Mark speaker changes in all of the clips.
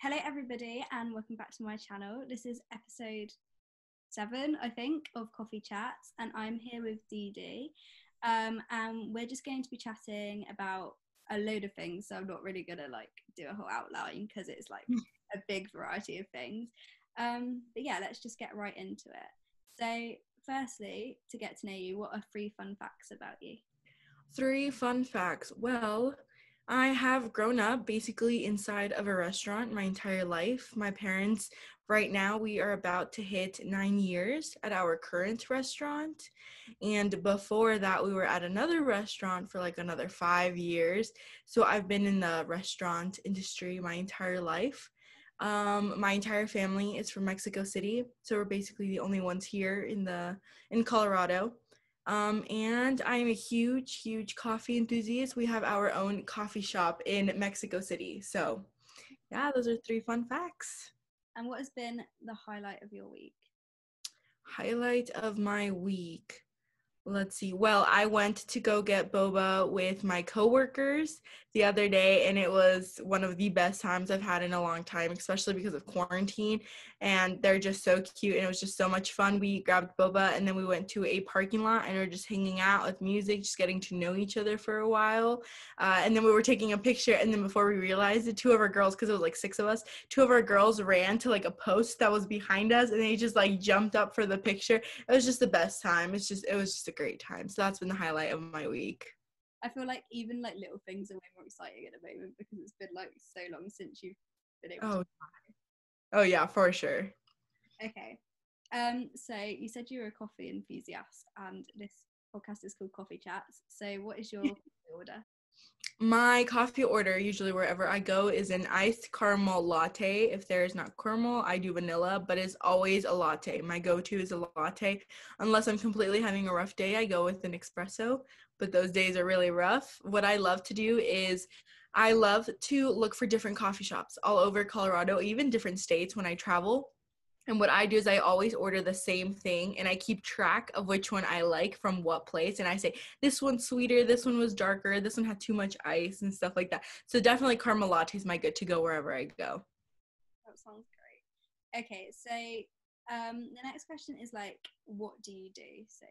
Speaker 1: Hello everybody and welcome back to my channel. This is episode 7, I think, of Coffee Chats, and I'm here with Diddiery. And we're just going to be chatting about a load of things, so I'm not really gonna do a whole outline because it's a big variety of things. But yeah, let's just get right into it. So firstly, to get to know you, what are 3 fun facts about you?
Speaker 2: 3 fun facts. Well, I have grown up basically inside of a restaurant my entire life. My parents, right now, we are about to hit 9 years at our current restaurant. And before that, we were at another restaurant for another 5 years. So I've been in the restaurant industry my entire life. My entire family is from Mexico City. So we're basically the only ones here in Colorado. And I'm a huge coffee enthusiast. We have our own coffee shop in Mexico City. So, yeah, those are 3 fun facts.
Speaker 1: And what has been the highlight of your week?
Speaker 2: Highlight of my week. Let's see. Well, I went to go get boba with my coworkers the other day, and it was one of the best times I've had in a long time, especially because of quarantine. And they're just so cute, and it was just so much fun. We grabbed boba, and then we went to a parking lot, and we were just hanging out with music, just getting to know each other for a while. And then we were taking a picture, and then before we realized it, 2 of our girls, because it was 6 of us, 2 of our girls ran to a post that was behind us, and they just jumped up for the picture. It was just the best time. It was just a great time. So that's been the highlight of my week.
Speaker 1: I feel even little things are way more exciting at the moment because it's been so long since you've been able to.
Speaker 2: Oh yeah, for sure.
Speaker 1: Okay. So you said you were a coffee enthusiast and this podcast is called Coffee Chats. So what is your order?
Speaker 2: My coffee order, usually wherever I go, is an iced caramel latte. If there is not caramel, I do vanilla, but it's always a latte. My go-to is a latte. Unless I'm completely having a rough day, I go with an espresso, but those days are really rough. What I love to do is I love to look for different coffee shops all over Colorado, even different states when I travel. And what I do is I always order the same thing, and I keep track of which one I like from what place. And I say, this one's sweeter, this one was darker, this one had too much ice and stuff like that. So definitely caramel latte is my good to go wherever I go.
Speaker 1: That sounds great. Okay, so the next question is what do you do?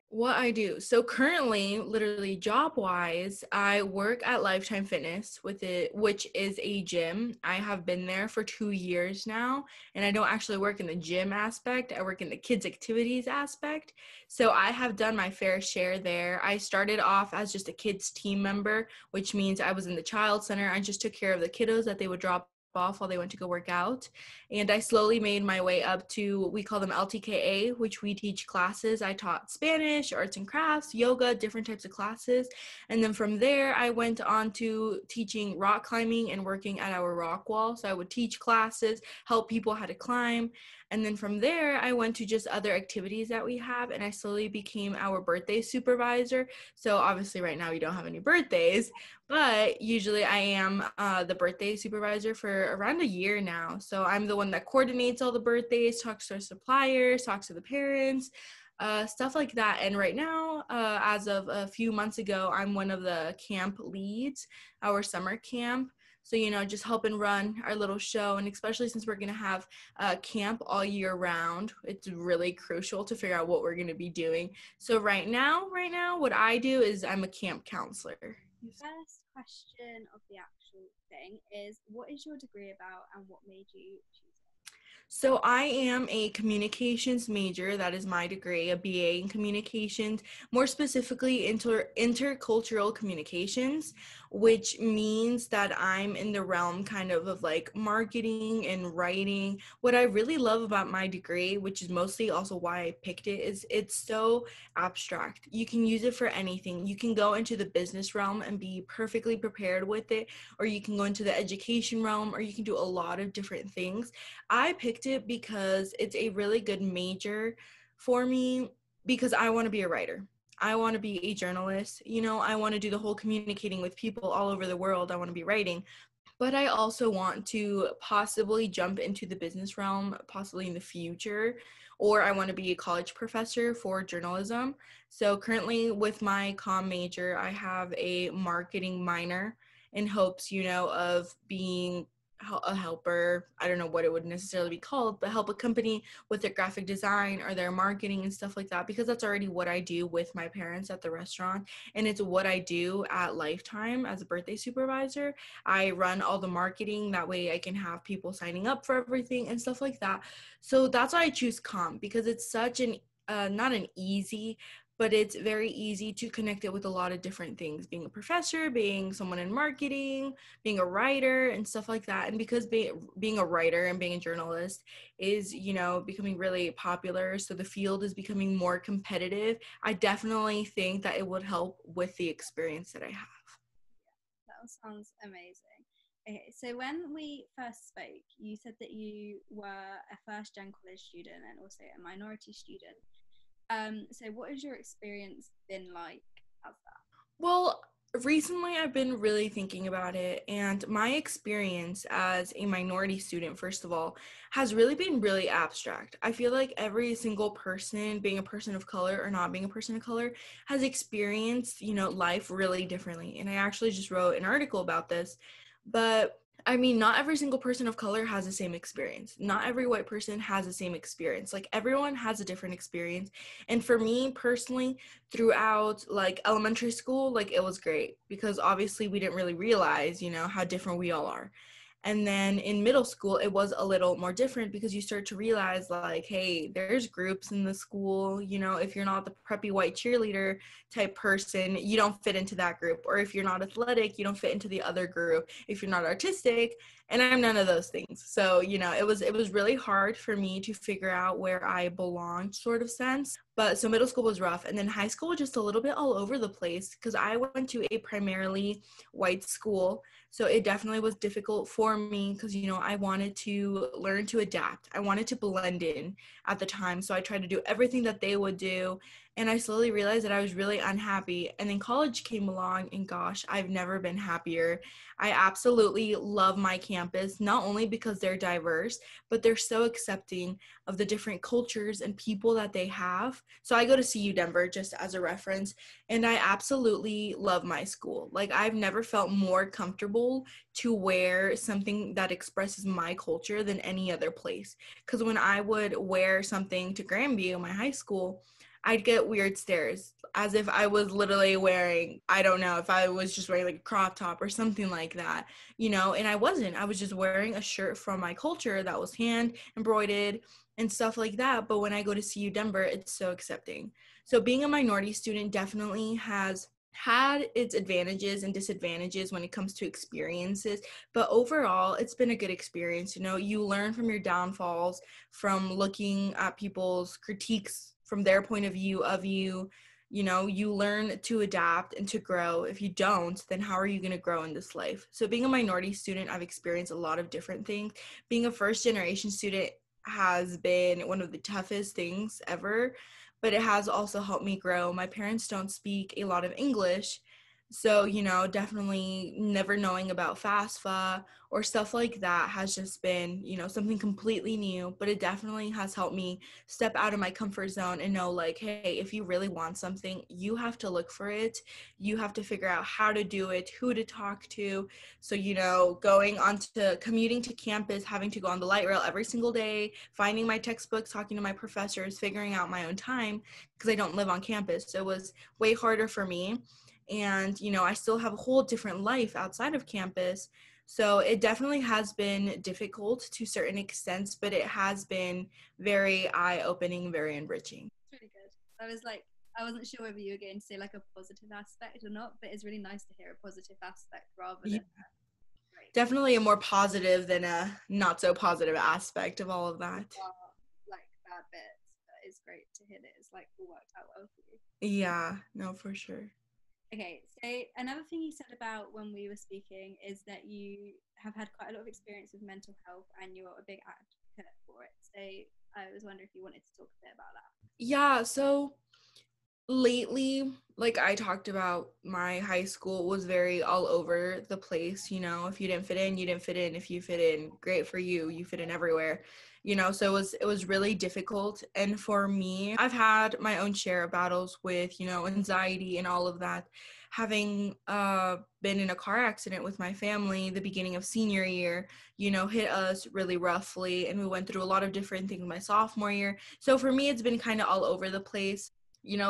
Speaker 2: What I do. So currently, literally job-wise, I work at Lifetime Fitness which is a gym. I have been there for 2 years now, and I don't actually work in the gym aspect. I work in the kids' activities aspect. So I have done my fair share there. I started off as just a kids team member, which means I was in the child center. I just took care of the kiddos that they would drop off while they went to go work out, and I slowly made my way up to, we call them LTKA, which we teach classes. I taught Spanish, arts and crafts, yoga, different types of classes, and then from there I went on to teaching rock climbing and working at our rock wall. So I would teach classes, help people how to climb, and then from there I went to just other activities that we have, and I slowly became our birthday supervisor. So obviously right now we don't have any birthdays, but usually I am the birthday supervisor for around a year now. So I'm the one that coordinates all the birthdays, talks to our suppliers, talks to the parents, stuff like that. And right now, as of a few months ago, I'm one of the camp leads, our summer camp. So, just helping run our little show. And especially since we're going to have camp all year round, it's really crucial to figure out what we're going to be doing. So right now, what I do is I'm a camp counselor.
Speaker 1: First question of the actual thing is, what is your degree about and what made you choose it?
Speaker 2: So I am a communications major. That is my degree, a BA in communications, more specifically intercultural communications, which means that I'm in the realm kind of marketing and writing. What I really love about my degree, which is mostly also why I picked it, is it's so abstract. You can use it for anything. You can go into the business realm and be perfectly prepared with it, or you can go into the education realm, or you can do a lot of different things. I picked it because it's a really good major for me because I want to be a writer. I want to be a journalist. I want to do the whole communicating with people all over the world. I want to be writing. But I also want to possibly jump into the business realm, possibly in the future, or I want to be a college professor for journalism. So currently with my comm major, I have a marketing minor in hopes, of being a helper. I don't know what it would necessarily be called, but help a company with their graphic design or their marketing and stuff like that, because that's already what I do with my parents at the restaurant, and it's what I do at Lifetime as a birthday supervisor. I run all the marketing, that way I can have people signing up for everything and stuff like that. So that's why I choose comp, because it's such an not an easy, but it's very easy to connect it with a lot of different things, being a professor, being someone in marketing, being a writer and stuff like that. And because being a writer and being a journalist is, becoming really popular, so the field is becoming more competitive, I definitely think that it would help with the experience that I have.
Speaker 1: That sounds amazing. Okay, so when we first spoke, you said that you were a first-gen college student and also a minority student. So what has your experience been like as that?
Speaker 2: Well, recently I've been really thinking about it, and my experience as a minority student, first of all, has really been really abstract. I feel like every single person, being a person of color or not being a person of color, has experienced, life really differently. And I actually just wrote an article about this, but I mean, not every single person of color has the same experience. Not every white person has the same experience. Like, everyone has a different experience. And for me personally, throughout like elementary school, like, it was great because obviously we didn't really realize, how different we all are. And then in middle school, it was a little more different because you start to realize, like, hey, there's groups in the school. If you're not the preppy white cheerleader type person, you don't fit into that group. Or if you're not athletic, you don't fit into the other group. If you're not artistic, and I'm none of those things. So, it was really hard for me to figure out where I belonged, sort of sense. But so middle school was rough. And then high school was just a little bit all over the place because I went to a primarily white school. So it definitely was difficult for me because, I wanted to learn to adapt. I wanted to blend in at the time. So I tried to do everything that they would do. And I slowly realized that I was really unhappy. And then college came along, and gosh, I've never been happier. I absolutely love my campus, not only because they're diverse, but they're so accepting of the different cultures and people that they have. So I go to CU Denver just as a reference, and I absolutely love my school. Like, I've never felt more comfortable to wear something that expresses my culture than any other place. Because when I would wear something to Grandview, my high school, I'd get weird stares as if I was literally wearing, I don't know, if I was just wearing like a crop top or something like that, and I wasn't. I was just wearing a shirt from my culture that was hand embroidered and stuff like that. But when I go to CU Denver, it's so accepting. So being a minority student definitely has had its advantages and disadvantages when it comes to experiences, but overall it's been a good experience. You learn from your downfalls, from looking at people's critiques from their point of view of you. You learn to adapt and to grow. If you don't, then how are you going to grow in this life? So being a minority student, I've experienced a lot of different things. Being a first generation student has been one of the toughest things ever, but it has also helped me grow. My parents don't speak a lot of English, so, definitely never knowing about FAFSA or stuff like that has just been, something completely new, but it definitely has helped me step out of my comfort zone and know, like, hey, if you really want something, you have to look for it. You have to figure out how to do it, who to talk to. So, going on to commuting to campus, having to go on the light rail every single day, finding my textbooks, talking to my professors, figuring out my own time because I don't live on campus. So it was way harder for me. And, I still have a whole different life outside of campus. So it definitely has been difficult to certain extents, but it has been very eye-opening, very enriching.
Speaker 1: It's really good. I wasn't sure whether you were going to say like a positive aspect or not, but it's really nice to hear a positive aspect rather than great.
Speaker 2: Definitely a more positive than a not so positive aspect of all of that.
Speaker 1: Like bad bits, but it's great to hear that it's like all worked out well for you.
Speaker 2: Yeah, no, for sure.
Speaker 1: Okay, so another thing you said about when we were speaking is that you have had quite a lot of experience with mental health and you're a big advocate for it. So I was wondering if you wanted to talk a bit about that.
Speaker 2: Yeah, so lately, like I talked about, my high school was very all over the place. If you didn't fit in, you didn't fit in. If you fit in, great for you. You fit in everywhere. So it was really difficult. And for me, I've had my own share of battles with, anxiety and all of that. having been in a car accident with my family the beginning of senior year, hit us really roughly, and we went through a lot of different things my sophomore year. So for me, it's been kind of all over the place.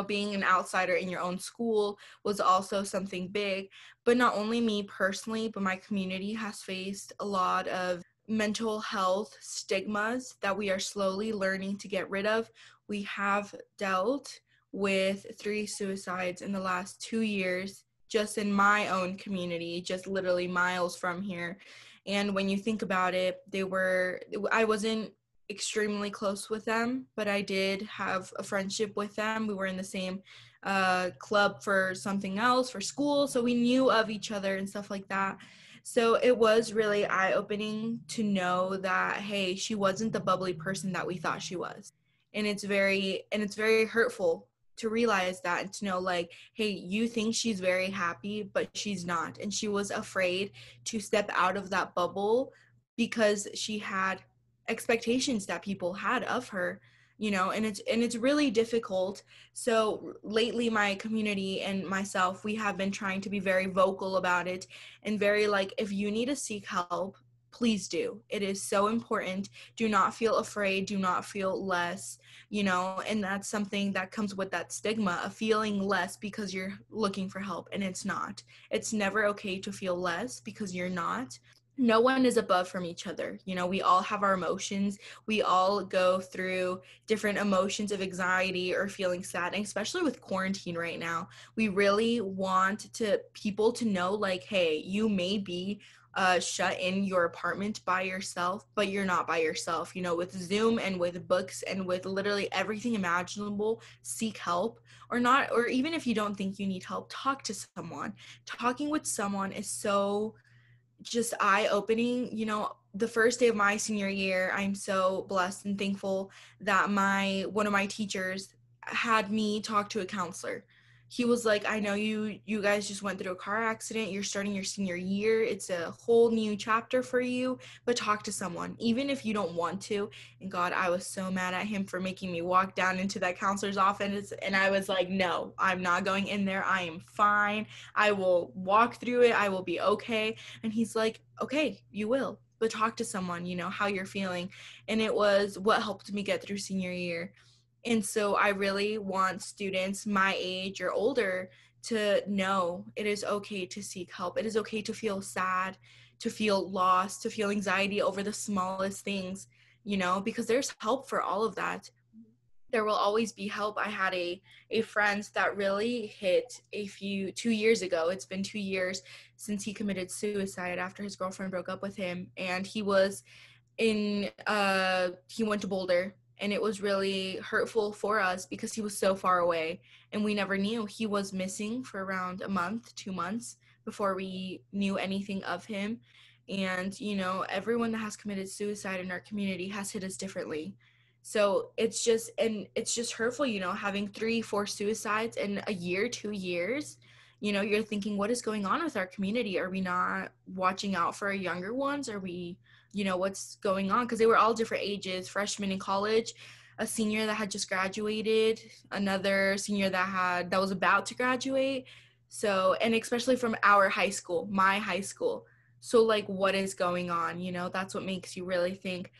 Speaker 2: Being an outsider in your own school was also something big. But not only me personally, but my community has faced a lot of mental health stigmas that we are slowly learning to get rid of. We have dealt with 3 suicides in the last 2 years just in my own community, just literally miles from here. And when you think about it, I wasn't extremely close with them, but I did have a friendship with them. We were in the same club for something else, for school, so we knew of each other and stuff like that. So it was really eye-opening to know that, hey, she wasn't the bubbly person that we thought she was. And it's very hurtful to realize that, and to know, like, hey, you think she's very happy, but she's not. And she was afraid to step out of that bubble because she had expectations that people had of her, and it's really difficult. So lately, my community and myself, we have been trying to be very vocal about it, and very like, if you need to seek help, please do. It is so important. Do not feel afraid, do not feel less, and that's something that comes with that stigma of feeling less because you're looking for help, and it's never okay to feel less because you're not. No one is above from each other. We all have our emotions. We all go through different emotions of anxiety or feeling sad, and especially with quarantine right now, we really want people to know, like, hey, you may be shut in your apartment by yourself, but you're not by yourself. With Zoom and with books and with literally everything imaginable, seek help. Or not, or even if you don't think you need help, talk to someone. Talking with someone is so just eye-opening. The first day of my senior year, I'm so blessed and thankful that one of my teachers had me talk to a counselor. He was like, I know you guys just went through a car accident, you're starting your senior year, it's a whole new chapter for you, but talk to someone, even if you don't want to. And God, I was so mad at him for making me walk down into that counselor's office, and I was like, no, I'm not going in there. I am fine. I will walk through it. I will be okay. And he's like, okay, you will, but talk to someone, how you're feeling. And it was what helped me get through senior year. And so I really want students my age or older to know it is okay to seek help. It is okay to feel sad, to feel lost, to feel anxiety over the smallest things, because there's help for all of that. There will always be help. I had a friend that really hit 2 years ago. It's been 2 years since he committed suicide after his girlfriend broke up with him. And he went to Boulder, and it was really hurtful for us because he was so far away, and we never knew. He was missing for around a month, 2 months before we knew anything of him. And, everyone that has committed suicide in our community has hit us differently. So it's just hurtful, having 3-4 suicides in a year, 2 years. You're thinking, what is going on with our community? Are we not watching out for our younger ones? Are we, what's going on? Because they were all different ages, freshmen in college, a senior that had just graduated, another senior that was about to graduate. So, and especially from our high school, my high school. So like, what is going on? That's what makes you really think.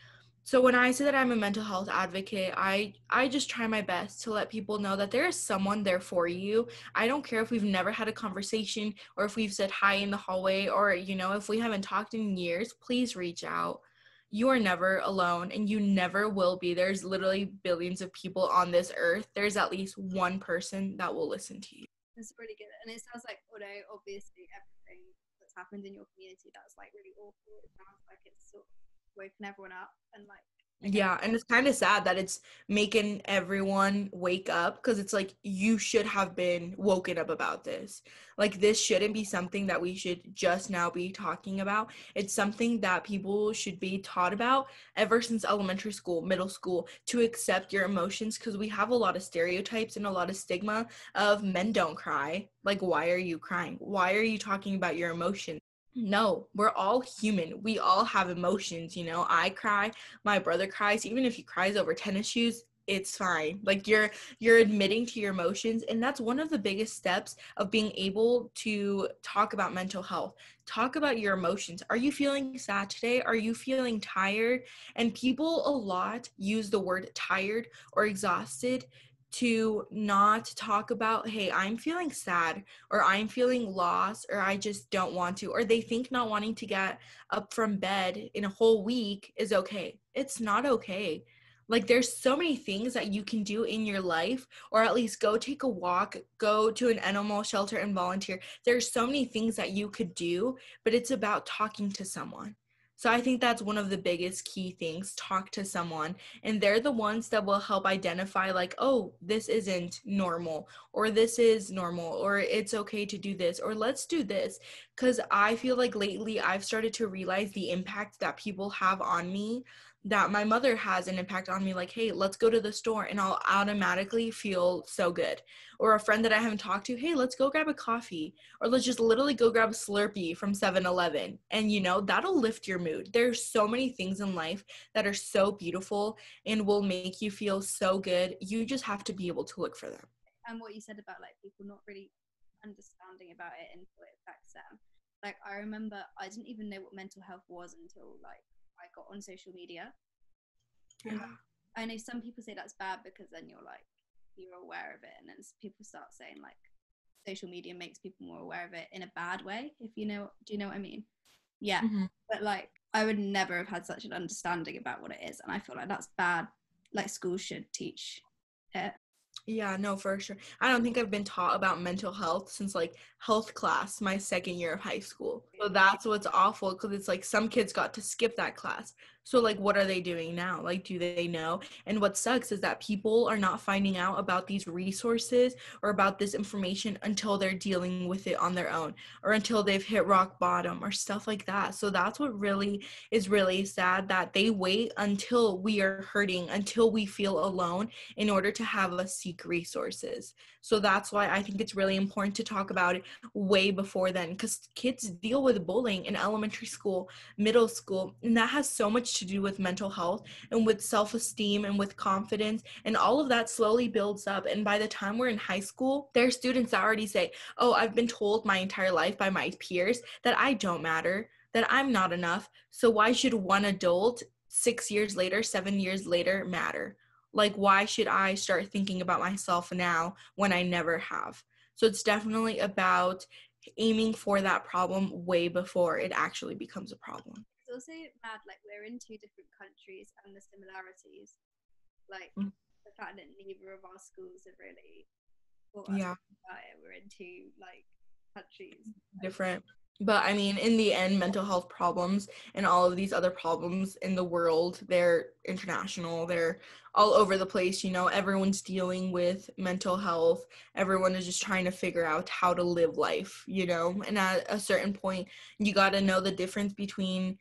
Speaker 2: So when I say that I'm a mental health advocate, I just try my best to let people know that there is someone there for you. I don't care if we've never had a conversation, or if we've said hi in the hallway, or, if we haven't talked in years, please reach out. You are never alone, and you never will be. There's literally billions of people on this earth. There's at least one person that will listen to you.
Speaker 1: That's really good. And it sounds like, although obviously everything that's happened in your community, that's like really awful, it sounds like it's sort of woken everyone up and like,
Speaker 2: yeah, and it's kind of sad that it's making everyone wake up, because it's like, you should have been woken up about this. Like, this shouldn't be something that we should just now be talking about. It's something that people should be taught about ever since elementary school, middle school, to accept your emotions, because we have a lot of stereotypes and a lot of stigma of men don't cry. Like, why are you crying? Why are you talking about your emotions? No, we're all human. We all have emotions, I cry, my brother cries. Even if he cries over tennis shoes, it's fine. Like you're admitting to your emotions, and that's one of the biggest steps of being able to talk about mental health. Talk about your emotions. Are you feeling sad today? Are you feeling tired? And people a lot use the word tired or exhausted to not talk about, hey, I'm feeling sad, or I'm feeling lost, or I just don't want to, or they think not wanting to get up from bed in a whole week is okay. It's not okay. Like, there's so many things that you can do in your life, or at least go take a walk, go to an animal shelter and volunteer. There's so many things that you could do, but it's about talking to someone. So I think that's one of the biggest key things. Talk to someone, and they're the ones that will help identify, like, oh, this isn't normal, or this is normal, or it's okay to do this, or let's do this. Because I feel like lately I've started to realize the impact that people have on me, that my mother has an impact on me, like, hey, let's go to the store, and I'll automatically feel so good. Or a friend that I haven't talked to, hey, let's go grab a coffee, or let's just literally go grab a Slurpee from 7-Eleven, and that'll lift your mood. There's so many things in life that are so beautiful and will make you feel so good. You just have to be able to look for them.
Speaker 1: And what you said about like people not really understanding about it until it affects them. Like, I remember I didn't even know what mental health was until like I got on social media.
Speaker 2: Yeah.
Speaker 1: I know some people say that's bad because then you're aware of it, and then people start saying like social media makes people more aware of it in a bad way, if do you know what I mean? Yeah. Mm-hmm. But like I would never have had such an understanding about what it is, and I feel like that's bad. Like schools should teach it.
Speaker 2: Yeah, no, for sure. I don't think I've been taught about mental health since like health class my second year of high school. So that's what's awful, because it's like some kids got to skip that class. So like, what are they doing now? Like, do they know? And what sucks is that people are not finding out about these resources or about this information until they're dealing with it on their own, or until they've hit rock bottom or stuff like that. So that's what really is really sad, that they wait until we are hurting, until we feel alone, in order to have us seek resources. So that's why I think it's really important to talk about it way before then, because kids deal with bullying in elementary school, middle school, and that has so much to do with mental health and with self-esteem and with confidence, and all of that slowly builds up. And by the time we're in high school, there are students that already say, oh, I've been told my entire life by my peers that I don't matter, that I'm not enough, so why should one adult 6 years later, 7 years later matter? Like, why should I start thinking about myself now when I never have? So it's definitely about aiming for that problem way before it actually becomes a problem.
Speaker 1: It's also mad, like, we're in two different countries, and the similarities, like, the fact that neither of our schools have really taught us about it. We're in two, like, countries.
Speaker 2: Different. But I mean, in the end, mental health problems and all of these other problems in the world, they're international. They're all over the place. Everyone's dealing with mental health. Everyone is just trying to figure out how to live life, and at a certain point, you got to know the difference between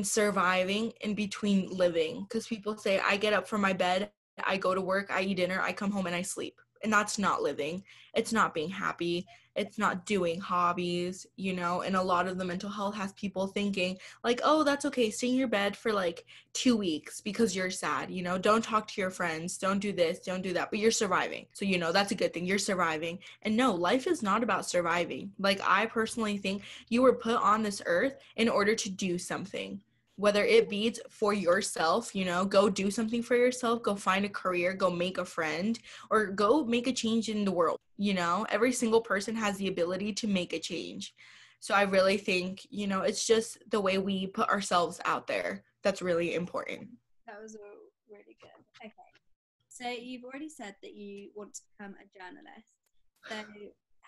Speaker 2: surviving and between living. Because people say, I get up from my bed, I go to work, I eat dinner, I come home and I sleep. And that's not living. It's not being happy. It's not doing hobbies, and a lot of the mental health has people thinking like, oh, that's okay, stay in your bed for like 2 weeks because you're sad, don't talk to your friends, don't do this, don't do that, but you're surviving. So, that's a good thing, you're surviving. And no, life is not about surviving. Like, I personally think you were put on this earth in order to do something. Whether it be for yourself, go do something for yourself, go find a career, go make a friend, or go make a change in the world. Every single person has the ability to make a change. So I really think, it's just the way we put ourselves out there that's really important.
Speaker 1: That was really good. Okay. So you've already said that you want to become a journalist. So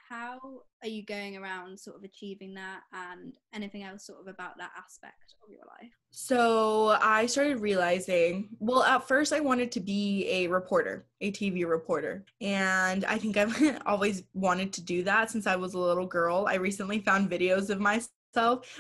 Speaker 1: how are you going around sort of achieving that, and anything else sort of about that aspect of your life?
Speaker 2: So I started realizing, well, at first I wanted to be a reporter, a TV reporter. And I think I've always wanted to do that since I was a little girl. I recently found videos of myself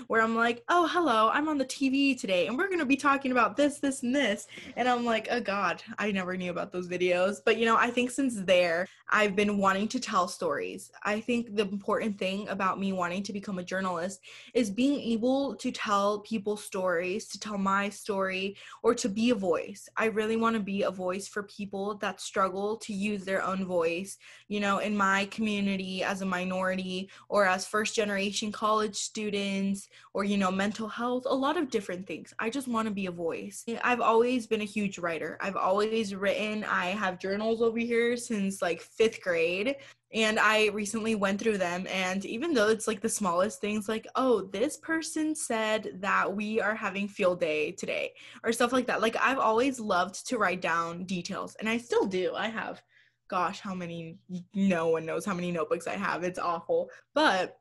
Speaker 2: where I'm like, oh, hello, I'm on the TV today and we're going to be talking about this, this, and this. And I'm like, oh God, I never knew about those videos. But, I think since there, I've been wanting to tell stories. I think the important thing about me wanting to become a journalist is being able to tell people stories, to tell my story, or to be a voice. I really want to be a voice for people that struggle to use their own voice, in my community as a minority or as first generation college students or, mental health, a lot of different things. I just want to be a voice. I've always been a huge writer. I've always written. I have journals over here since like 5th grade. And I recently went through them, and even though it's like the smallest things, like, oh, this person said that we are having field day today or stuff like that. Like, I've always loved to write down details, and I still do. I have, gosh, no one knows how many notebooks I have. It's awful. But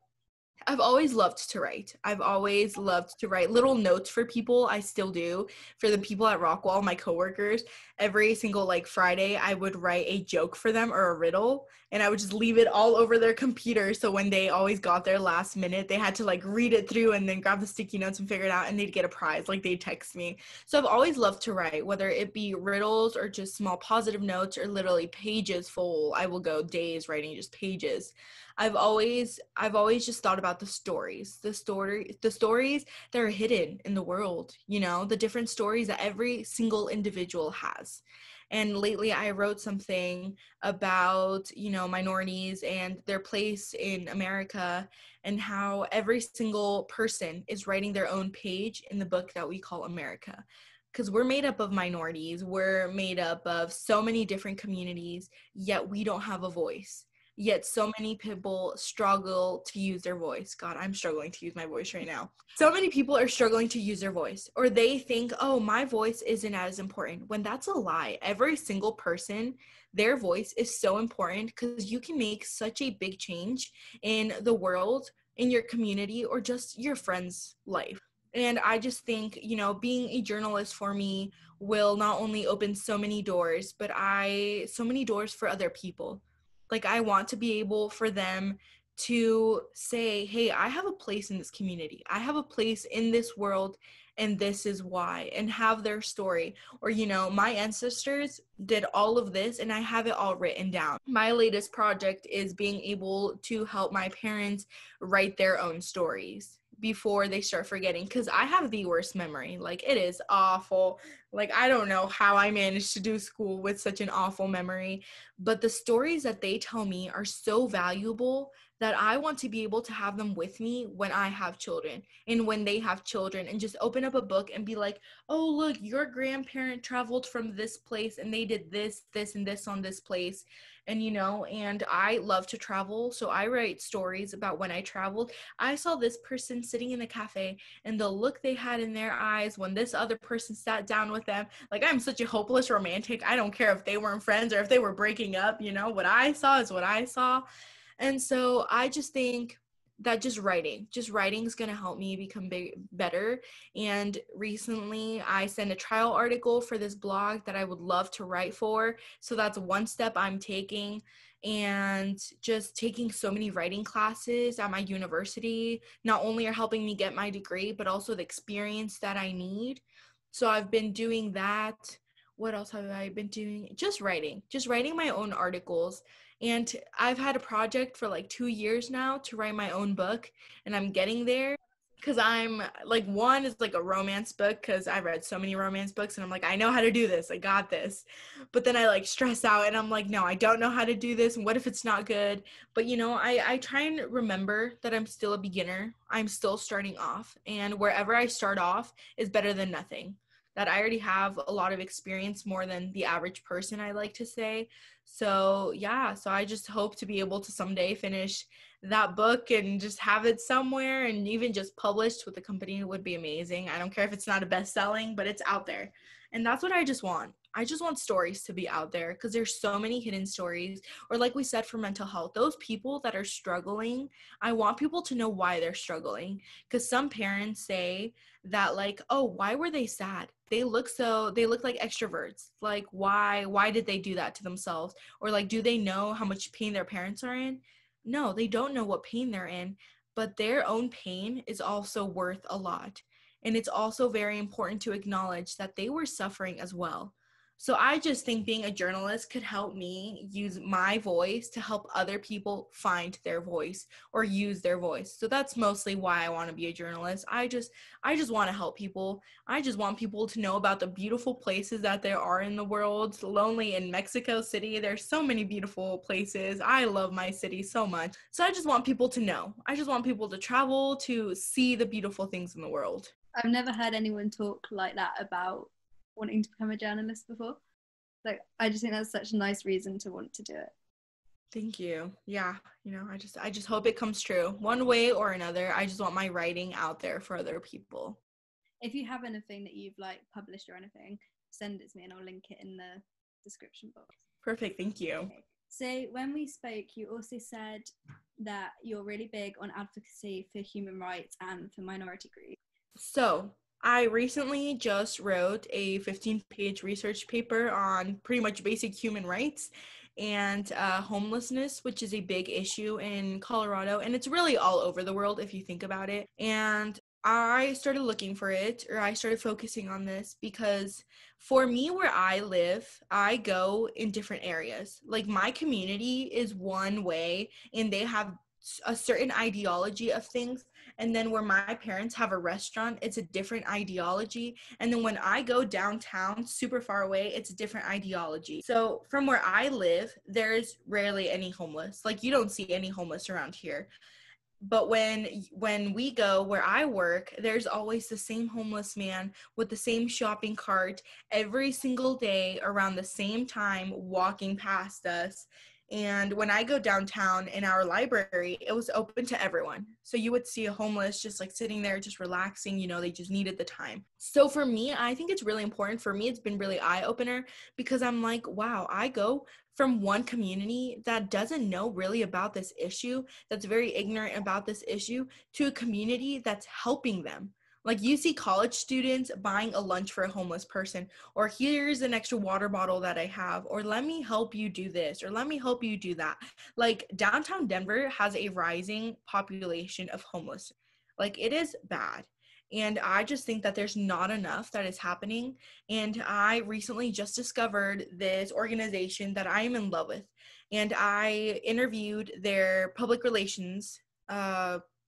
Speaker 2: I've always loved to write. I've always loved to write little notes for people. I still do. For the people at Rockwall, my coworkers, every single like Friday, I would write a joke for them or a riddle, and I would just leave it all over their computer. So when they always got there last minute, they had to like read it through and then grab the sticky notes and figure it out, and they'd get a prize. Like, they'd text me. So I've always loved to write, whether it be riddles or just small positive notes or literally pages full. I will go days writing just pages. I've always just thought about the stories that are hidden in the world, the different stories that every single individual has. And lately I wrote something about, minorities and their place in America, and how every single person is writing their own page in the book that we call America. Because we're made up of minorities, we're made up of so many different communities, yet we don't have a voice. Yet so many people struggle to use their voice. God, I'm struggling to use my voice right now. So many people are struggling to use their voice, or they think, oh, my voice isn't as important, when that's a lie. Every single person, their voice is so important, because you can make such a big change in the world, in your community, or just your friend's life. And I just think, being a journalist for me will not only open so many doors, but so many doors for other people. Like, I want to be able for them to say, hey, I have a place in this community. I have a place in this world, and this is why, and have their story. Or, my ancestors did all of this, and I have it all written down. My latest project is being able to help my parents write their own stories before they start forgetting, because I have the worst memory. Like, it is awful. Like, I don't know how I managed to do school with such an awful memory, but the stories that they tell me are so valuable that I want to be able to have them with me when I have children and when they have children, and just open up a book and be like, oh, look, your grandparent traveled from this place and they did this, this, and this on this place. And, and I love to travel, so I write stories about when I traveled. I saw this person sitting in the cafe, and the look they had in their eyes when this other person sat down with them. Like, I'm such a hopeless romantic. I don't care if they weren't friends or if they were breaking up, what I saw is what I saw. And so I just think that just writing is going to help me become better. And recently I sent a trial article for this blog that I would love to write for. So that's one step I'm taking. And just taking so many writing classes at my university not only are helping me get my degree, but also the experience that I need. So I've been doing that. What else have I been doing? Just writing my own articles. And I've had a project for like 2 years now to write my own book, and I'm getting there, because I'm like, one is like a romance book, because I've read so many romance books, and I'm like, I know how to do this, I got this. But then I like stress out, and I'm like, no, I don't know how to do this, and what if it's not good? But I try and remember that I'm still a beginner. I'm still starting off, and wherever I start off is better than nothing. That I already have a lot of experience, more than the average person, I like to say. So yeah, so I just hope to be able to someday finish that book and just have it somewhere, and even just published with a company would be amazing. I don't care if it's not a best-selling, but it's out there. And that's what I just want. I just want stories to be out there, because there's so many hidden stories. Or like we said, for mental health, those people that are struggling, I want people to know why they're struggling. Because some parents say that, like, oh, why were they sad? They look like extroverts. Like, why did they do that to themselves? Or like, do they know how much pain their parents are in? No, they don't know what pain they're in. but their own pain is also worth a lot. And it's also very important to acknowledge that they were suffering as well. So I just think being a journalist could help me use my voice to help other people find their voice or use their voice. So that's mostly why I want to be a journalist. I just want to help people. I just want people to know about the beautiful places that there are in the world. Lonely in Mexico City, there's so many beautiful places. I love my city so much. So I just want people to know. I just want people to travel to see the beautiful things in the world.
Speaker 1: I've never heard anyone talk like that about wanting to become a journalist before. Like, I just think that's such a nice reason to want to do it.
Speaker 2: Thank you. Yeah, I just hope it comes true one way or another. I just want my writing out there for other people.
Speaker 1: If you have anything that you've like published or anything, send it to me and I'll link it in the description box.
Speaker 2: Perfect. Thank you.
Speaker 1: Okay. So when we spoke, you also said that you're really big on advocacy for human rights and for minority groups.
Speaker 2: So I recently just wrote a 15-page research paper on pretty much basic human rights and homelessness, which is a big issue in Colorado. And it's really all over the world if you think about it. And I started looking for it, or I started focusing on this because for me, where I live, I go in different areas. Like my community is one way and they have a certain ideology of things, and then where my parents have a restaurant, it's a different ideology, and then when I go downtown super far away, it's a different ideology. So from where I live, there's rarely any homeless. Like you don't see any homeless around here. But when we go where I work, there's always the same homeless man with the same shopping cart every single day around the same time walking past us. And when I go downtown in our library, it was open to everyone. So you would see a homeless just like sitting there, just relaxing, they just needed the time. So for me, I think it's really important. For me, it's been really eye-opener because I'm like, wow, I go from one community that doesn't know really about this issue, that's very ignorant about this issue, to a community that's helping them. Like you see college students buying a lunch for a homeless person, or here's an extra water bottle that I have, or let me help you do this, or let me help you do that. Like downtown Denver has a rising population of homeless. Like it is bad. And I just think that there's not enough that is happening. And I recently just discovered this organization that I am in love with. And I interviewed their public relations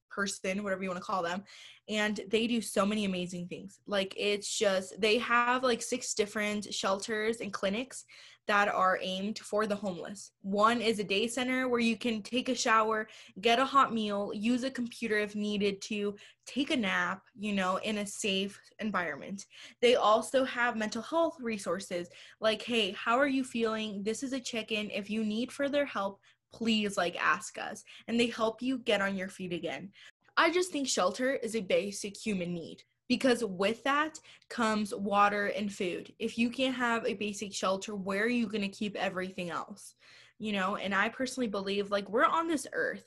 Speaker 2: person, whatever you want to call them, and they do so many amazing things. Like it's just, they have like 6 different shelters and clinics that are aimed for the homeless. One is a day center where you can take a shower, get a hot meal, use a computer if needed to, take a nap, in a safe environment. They also have mental health resources like, hey, how are you feeling? This is a check-in. If you need further help, please ask us. And they help you get on your feet again. I just think shelter is a basic human need because with that comes water and food. If you can't have a basic shelter, where are you going to keep everything else? And I personally believe we're on this earth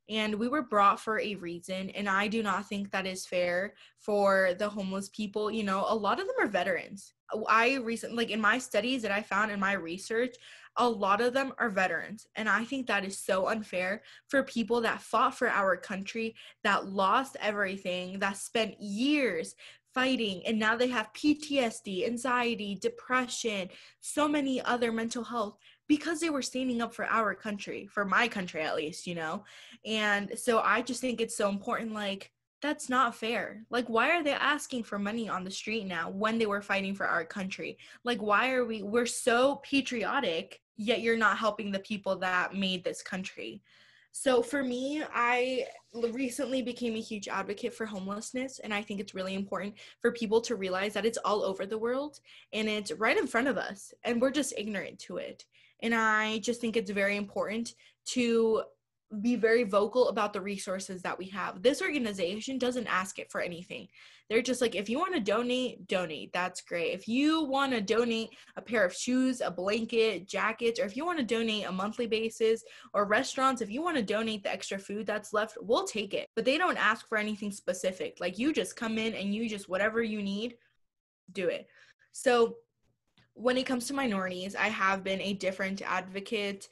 Speaker 2: and we were brought for a reason. And I do not think that is fair for the homeless people. A lot of them are veterans. I recently, in my studies that I found in my research, a lot of them are veterans. And I think that is so unfair for people that fought for our country, that lost everything, that spent years fighting, and now they have PTSD, anxiety, depression, so many other mental health because they were standing up for our country, for my country at least, And so I just think it's so important, that's not fair. Why are they asking for money on the street now when they were fighting for our country? Why are we're so patriotic, yet you're not helping the people that made this country? So for me, I recently became a huge advocate for homelessness, and I think it's really important for people to realize that it's all over the world and it's right in front of us, and we're just ignorant to it. And I just think it's very important to be very vocal about the resources that we have. This organization doesn't ask it for anything. They're just if you want to donate, that's great. If you want to donate a pair of shoes, a blanket, jackets, or if you want to donate a monthly basis, or restaurants, if you want to donate the extra food that's left, we'll take it. But they don't ask for anything specific. You just come in and you just, whatever you need, do it. So when it comes to minorities, I have been a different advocate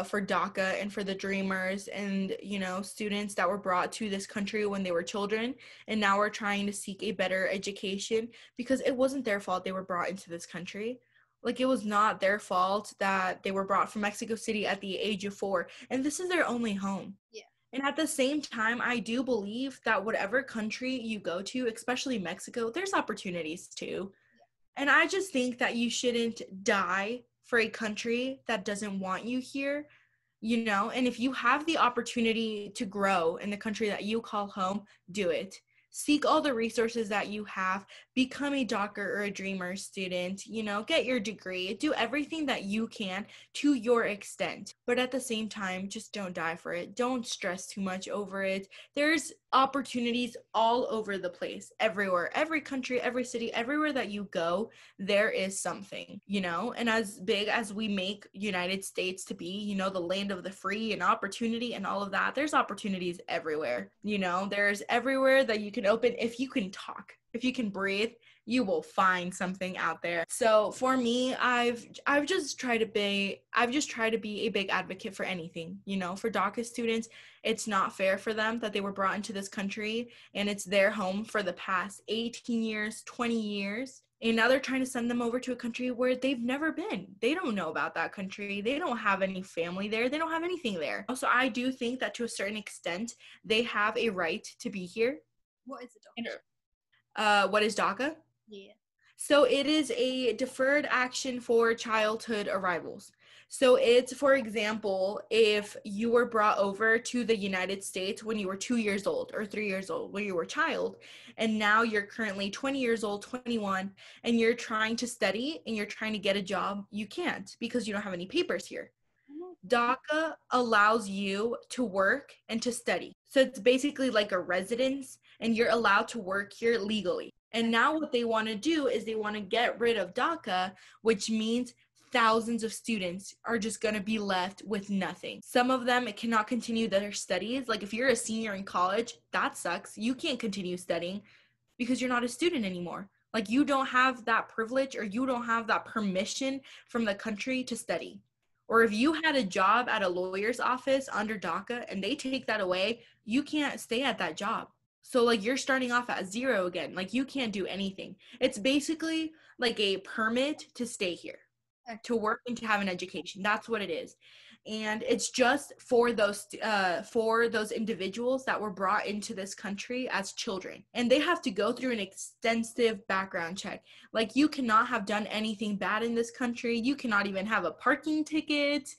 Speaker 2: for DACA and for the dreamers and, students that were brought to this country when they were children and now are trying to seek a better education because it wasn't their fault they were brought into this country. Like, it was not their fault that they were brought from Mexico City at the age of 4, and this is their only home.
Speaker 1: Yeah.
Speaker 2: And at the same time, I do believe that whatever country you go to, especially Mexico, there's opportunities too. And I just think that you shouldn't die for a country that doesn't want you here, and if you have the opportunity to grow in the country that you call home, do it. Seek all the resources that you have, become a doctor or a dreamer student, get your degree, do everything that you can to your extent. But at the same time, just don't die for it. Don't stress too much over it. There's opportunities all over the place, everywhere, every country, every city, everywhere that you go, there is something, and as big as we make United States to be, the land of the free and opportunity and all of that, there's opportunities everywhere. There's everywhere that you can open. If you can talk, if you can breathe, you will find something out there. So for me, I've just tried to be a big advocate for anything, for DACA students. It's not fair for them that they were brought into this country and it's their home for the past 18 years, 20 years. And now they're trying to send them over to a country where they've never been. They don't know about that country. They don't have any family there. They don't have anything there. Also, I do think that to a certain extent, they have a right to be here.
Speaker 1: What is DACA?
Speaker 2: What is DACA?
Speaker 1: Yeah.
Speaker 2: So it is a deferred action for childhood arrivals. So it's, for example, if you were brought over to the United States when you were 2 years old or 3 years old, when you were a child, and now you're currently 20 years old, 21, and you're trying to study and you're trying to get a job, you can't because you don't have any papers here. DACA allows you to work and to study. So it's basically like a residence, and you're allowed to work here legally. And now what they want to do is they want to get rid of DACA, which means thousands of students are just going to be left with nothing. Some of them cannot continue their studies. Like if you're a senior in college, that sucks. You can't continue studying because you're not a student anymore. Like you don't have that privilege or you don't have that permission from the country to study. Or if you had a job at a lawyer's office under DACA and they take that away, you can't stay at that job. So like you're starting off at zero again. Like you can't do anything. It's basically like a permit to stay here, to work and to have an education. That's what it is. And it's just for those individuals that were brought into this country as children. And they have to go through an extensive background check. Like you cannot have done anything bad in this country. You cannot even have a parking ticket.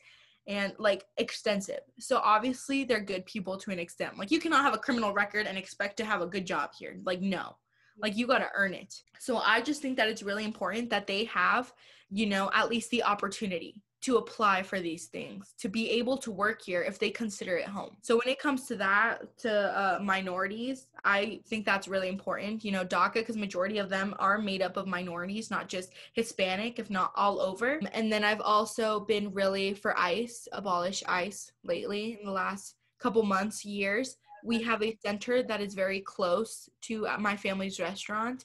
Speaker 2: And like extensive. So obviously they're good people to an extent. Like you cannot have a criminal record and expect to have a good job here. Like no, like you got to earn it. So I just think that it's really important that they have, at least the opportunity to apply for these things, to be able to work here if they consider it home. So when it comes to that, to minorities, I think that's really important. DACA, because majority of them are made up of minorities, not just Hispanic, if not all over. And then I've also been really for ICE, abolish ICE lately in the last couple months, years. We have a center that is very close to my family's restaurant.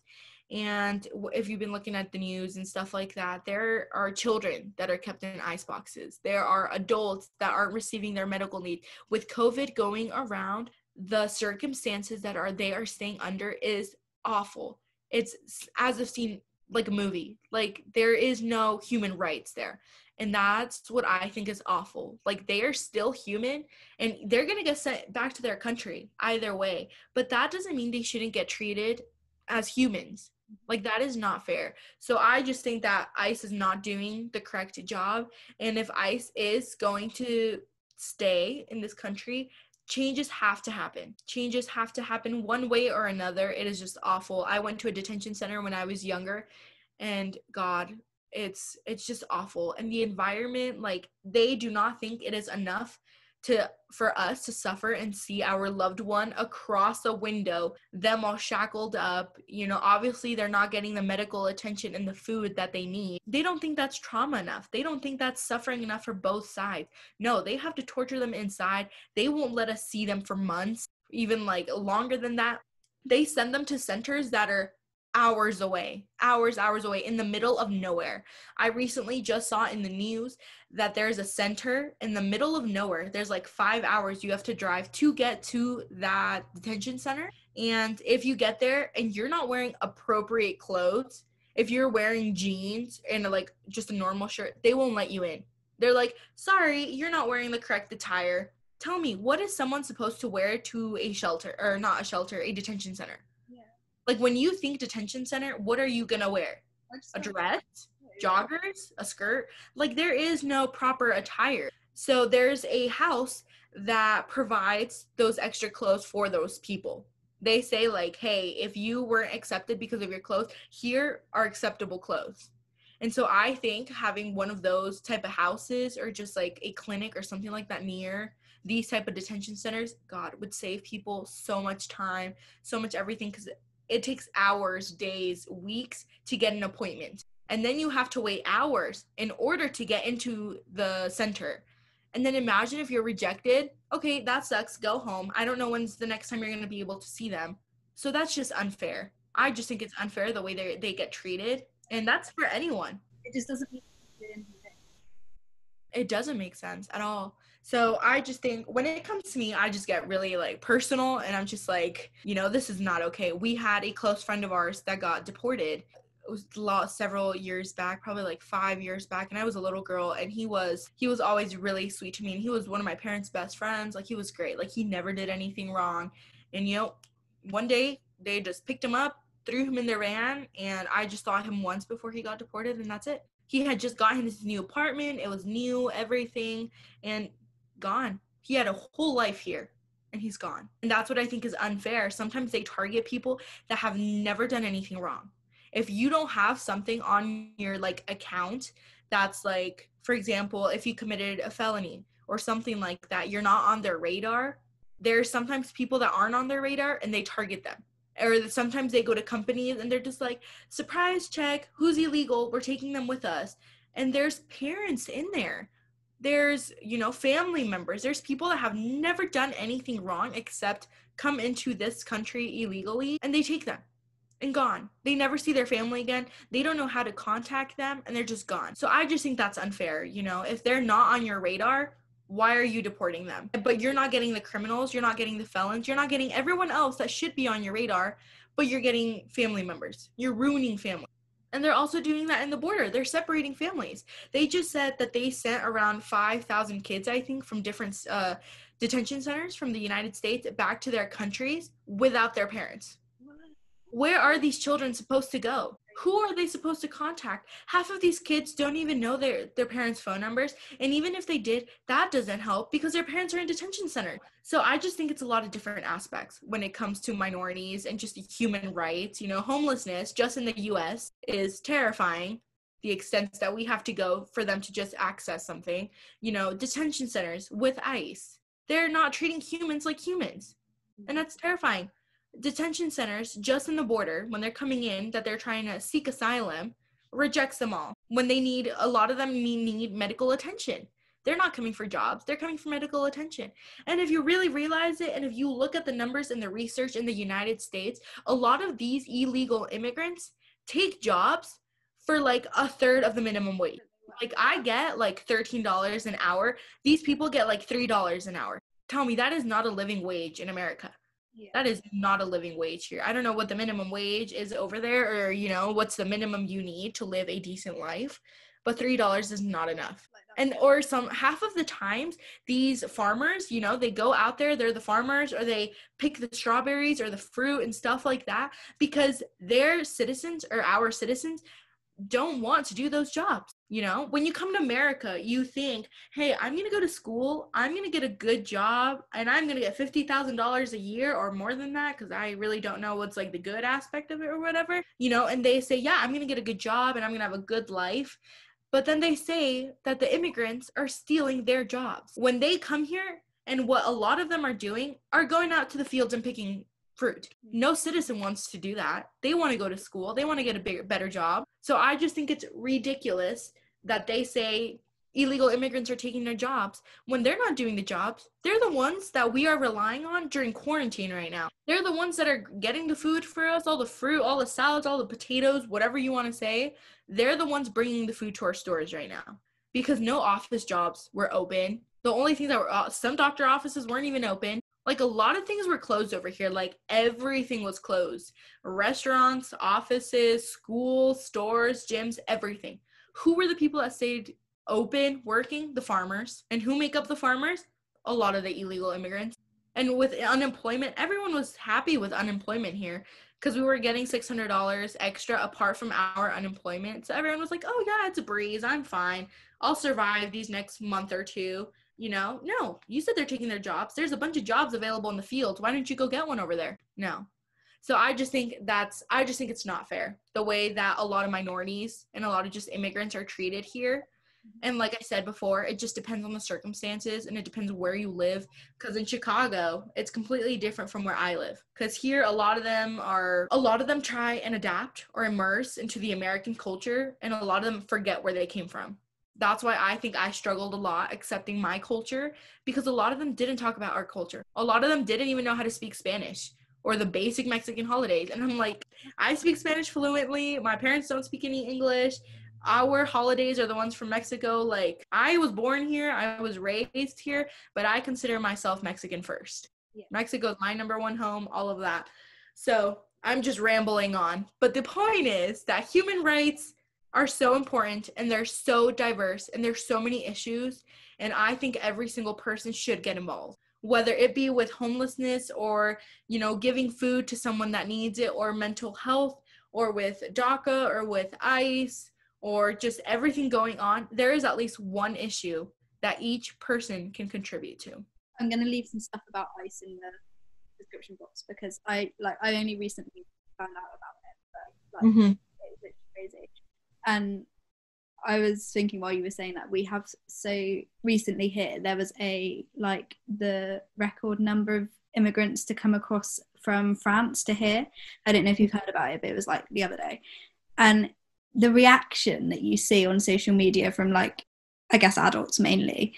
Speaker 2: And if you've been looking at the news and stuff like that, there are children that are kept in ice boxes. There are adults that aren't receiving their medical need. With COVID going around, the circumstances that they are staying under is awful. It's as if seen like a movie. Like there is no human rights there. And that's what I think is awful. Like they are still human and they're going to get sent back to their country either way. But that doesn't mean they shouldn't get treated as humans. Like that is not fair. So I just think that ICE is not doing the correct job. And if ICE is going to stay in this country, changes have to happen. Changes have to happen one way or another. It is just awful. I went to a detention center when I was younger and God, it's just awful. And the environment, like they do not think it is enough for us to suffer and see our loved one across a window, them all shackled up. Obviously they're not getting the medical attention and the food that they need. They don't think that's trauma enough. They don't think that's suffering enough for both sides. No, they have to torture them inside. They won't let us see them for months, even like longer than that. They send them to centers that are hours away in the middle of nowhere. I recently just saw in the news that there's a center in the middle of nowhere. There's like 5 hours you have to drive to get to that detention center. And if you get there and you're not wearing appropriate clothes, if you're wearing jeans and like just a normal shirt, they won't let you in. They're like, sorry, you're not wearing the correct attire. Tell me, what is someone supposed to wear to a shelter, or not a shelter, a detention center? Like, when you think detention center, what are you gonna wear? A dress, joggers, a skirt? Like, there is no proper attire. So there's a house that provides those extra clothes for those people. They say, like, hey, if you weren't accepted because of your clothes, here are acceptable clothes. And so I think having one of those type of houses, or just like a clinic or something like that near these type of detention centers, God, would save people so much time, so much everything, because it takes hours, days, weeks to get an appointment. And then you have to wait hours in order to get into the center. And then imagine if you're rejected. Okay, that sucks. Go home. I don't know when's the next time you're going to be able to see them. So that's just unfair. I just think it's unfair the way they get treated. And that's for anyone.
Speaker 1: It just doesn't make sense.
Speaker 2: It doesn't make sense at all. So I just think when it comes to me, I just get really like personal, and I'm just like, this is not okay. We had a close friend of ours that got deported. It was several years back, probably like 5 years back, and I was a little girl, and he was always really sweet to me, and he was one of my parents' best friends. Like, he was great. Like, he never did anything wrong. And one day they just picked him up, threw him in their van, and I just saw him once before he got deported, and that's it. He had just gotten his new apartment. It was new, everything, and gone. He had a whole life here, and he's gone. And that's what I think is unfair. Sometimes they target people that have never done anything wrong. If you don't have something on your like account that's like, for example, if you committed a felony or something like that, you're not on their radar. There's sometimes people that aren't on their radar, and they target them. Or sometimes they go to companies and they're just like, surprise check, who's illegal, we're taking them with us. And there's parents in there. There's, family members. There's people that have never done anything wrong except come into this country illegally, and they take them and gone. They never see their family again. They don't know how to contact them, and they're just gone. So I just think that's unfair. If they're not on your radar, why are you deporting them? But you're not getting the criminals, you're not getting the felons, you're not getting everyone else that should be on your radar, but you're getting family members. You're ruining family. And they're also doing that in the border. They're separating families. They just said that they sent around 5,000 kids, I think, from different detention centers from the United States back to their countries without their parents. Where are these children supposed to go? Who are they supposed to contact? Half of these kids don't even know their parents' phone numbers. And even if they did, that doesn't help because their parents are in detention center. So I just think it's a lot of different aspects when it comes to minorities and just human rights. Homelessness just in the US is terrifying. The extent that we have to go for them to just access something. Detention centers with ICE. They're not treating humans like humans. And that's terrifying. Detention centers just in the border, when they're coming in, that they're trying to seek asylum, rejects them all. When a lot of them need medical attention. They're not coming for jobs. They're coming for medical attention. And if you really realize it, and if you look at the numbers and the research in the United States, a lot of these illegal immigrants take jobs for like a third of the minimum wage. Like, I get like $13 an hour. These people get like $3 an hour. Tell me, that is not a living wage in America. Yeah. That is not a living wage here. I don't know what the minimum wage is over there, or, what's the minimum you need to live a decent life, but $3 is not enough. And or half of the times these farmers, they go out there, they're the farmers, or they pick the strawberries or the fruit and stuff like that because their citizens or our citizens don't want to do those jobs. When you come to America, you think, hey, I'm going to go to school, I'm going to get a good job, and I'm going to get $50,000 a year or more than that, because I really don't know what's like the good aspect of it or whatever, and they say, yeah, I'm going to get a good job and I'm going to have a good life. But then they say that the immigrants are stealing their jobs. When they come here, and what a lot of them are doing are going out to the fields and picking fruit. No citizen wants to do that. They want to go to school. They want to get a better job. So I just think it's ridiculous that they say illegal immigrants are taking their jobs when they're not doing the jobs. They're the ones that we are relying on during quarantine right now. They're the ones that are getting the food for us, all the fruit, all the salads, all the potatoes, whatever you want to say. They're the ones bringing the food to our stores right now because no office jobs were open. The only thing that were, some doctor offices weren't even open. Like, a lot of things were closed over here. Like, everything was closed. Restaurants, offices, schools, stores, gyms, everything. Who were the people that stayed open, working? The farmers. And who make up the farmers? A lot of the illegal immigrants. And with unemployment, everyone was happy with unemployment here because we were getting $600 extra apart from our unemployment. So everyone was like, oh yeah, it's a breeze. I'm fine. I'll survive these next month or two. You know, no, you said they're taking their jobs. There's a bunch of jobs available in the field. Why don't you go get one over there? No. So I just think it's not fair the way that a lot of minorities and a lot of just immigrants are treated here. And like I said before, it just depends on the circumstances and it depends where you live. Because in Chicago, it's completely different from where I live. Because here, a lot of them try and adapt or immerse into the American culture, and a lot of them forget where they came from. That's why I think I struggled a lot accepting my culture, because a lot of them didn't talk about our culture. A lot of them didn't even know how to speak Spanish or the basic Mexican holidays. And I'm like, I speak Spanish fluently. My parents don't speak any English. Our holidays are the ones from Mexico. Like, I was born here, I was raised here, but I consider myself Mexican first. Yeah. Mexico is my number one home, all of that. So I'm just rambling on. But the point is that human rights are so important, and they're so diverse, and there's so many issues, and I think every single person should get involved, whether it be with homelessness or, you know, giving food to someone that needs it, or mental health, or with DACA, or with ICE, or just everything going on. There is at least one issue that each person can contribute to.
Speaker 1: I'm going to leave some stuff about ICE in the description box because I only recently found out about it, but it's crazy. And I was thinking while you were saying that, we have so recently here, there was the record number of immigrants to come across from France to here. I don't know if you've heard about it, but it was like the other day. And the reaction that you see on social media from, like, I guess adults mainly,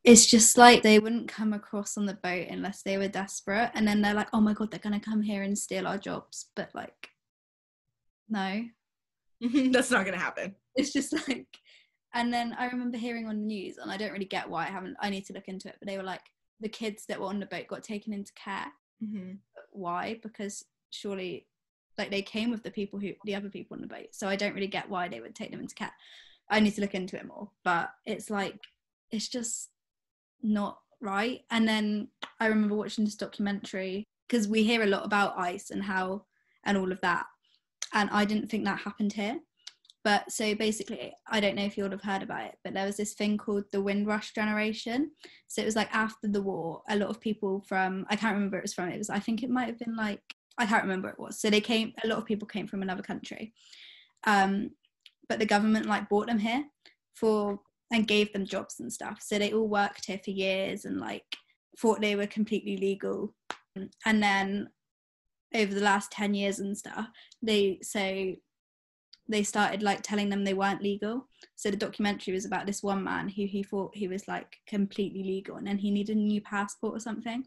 Speaker 1: it's just like they wouldn't come across on the boat unless they were desperate. And then they're like, oh my God, they're going to come here and steal our jobs. But like, no.
Speaker 2: That's not gonna happen.
Speaker 1: It's just like, and then I remember hearing on the news, and I don't really get why, I need to look into it, but they were like, the kids that were on the boat got taken into care. Why? Because surely, like, they came with the other people on the boat, so I don't really get why they would take them into care. I need to look into it more, but it's like, it's just not right. And then I remember watching this documentary, because we hear a lot about ICE and all of that, and I didn't think that happened here. But so basically, I don't know if you would have heard about it, but there was this thing called the Windrush generation. So it was like after the war, a lot of people from, I can't remember where it was from. I think it might have been like, I can't remember what it was. So a lot of people came from another country. But the government like brought them here and gave them jobs and stuff. So they all worked here for years and like thought they were completely legal. And then over the last 10 years and stuff, they started like telling them they weren't legal. So the documentary was about this one man who he thought he was like completely legal, and then he needed a new passport or something.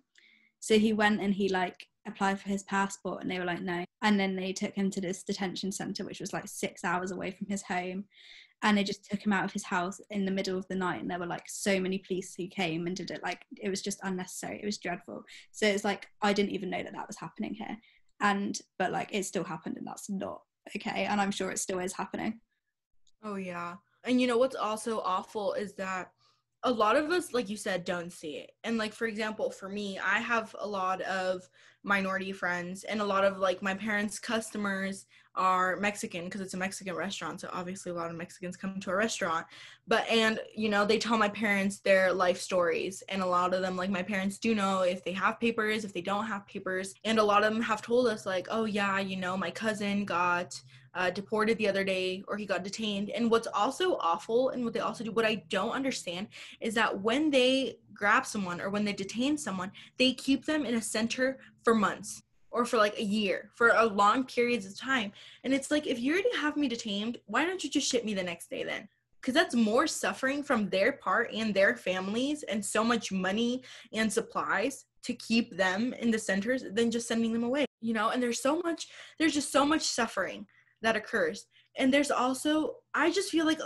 Speaker 1: So he went and he like applied for his passport, and they were like, no. And then they took him to this detention center, which was like 6 hours away from his home. And they just took him out of his house in the middle of the night, and there were like so many police who came and did it. Like, it was just unnecessary. It was dreadful. So it's like, I didn't even know that was happening here. But like, it still happened, and that's not okay. And I'm sure it still is happening.
Speaker 2: Oh yeah. And you know what's also awful is that a lot of us, like you said, don't see it. And like, for example, for me, I have a lot of minority friends, and a lot of like my parents' customers are Mexican because it's a Mexican restaurant. So obviously a lot of Mexicans come to a restaurant, and you know, they tell my parents their life stories, and a lot of them, like, my parents do know if they have papers, if they don't have papers. And a lot of them have told us like, oh yeah, you know, my cousin got deported the other day, or he got detained. And what's also awful, and what they also do, what I don't understand, is that when they grab someone or when they detain someone, they keep them in a center for months or for like a year, for a long periods of time. And it's like, if you already have me detained, why don't you just ship me the next day then? because that's more suffering from their part and their families, and so much money and supplies to keep them in the centers than just sending them away, you know. And there's just so much suffering that occurs. And there's also, I just feel like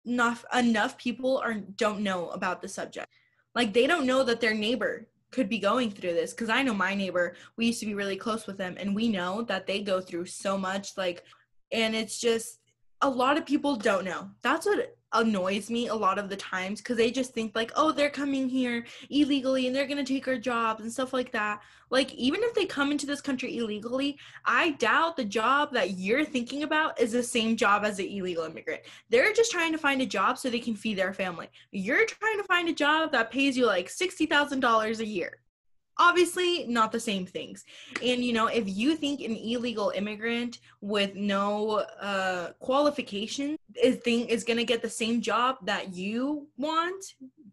Speaker 2: enough people don't know about the subject. Like, they don't know that their neighbor could be going through this, because I know my neighbor, we used to be really close with them, and we know that they go through so much, like, and it's just, a lot of people don't know. That's what annoys me a lot of the times, because they just think like, oh, they're coming here illegally and they're going to take our jobs and stuff like that. Like, even if they come into this country illegally, I doubt the job that you're thinking about is the same job as the illegal immigrant. They're just trying to find a job so they can feed their family. You're trying to find a job that pays you like $60,000 a year. Obviously not the same things. And, you know, if you think an illegal immigrant with no qualification is going to get the same job that you want,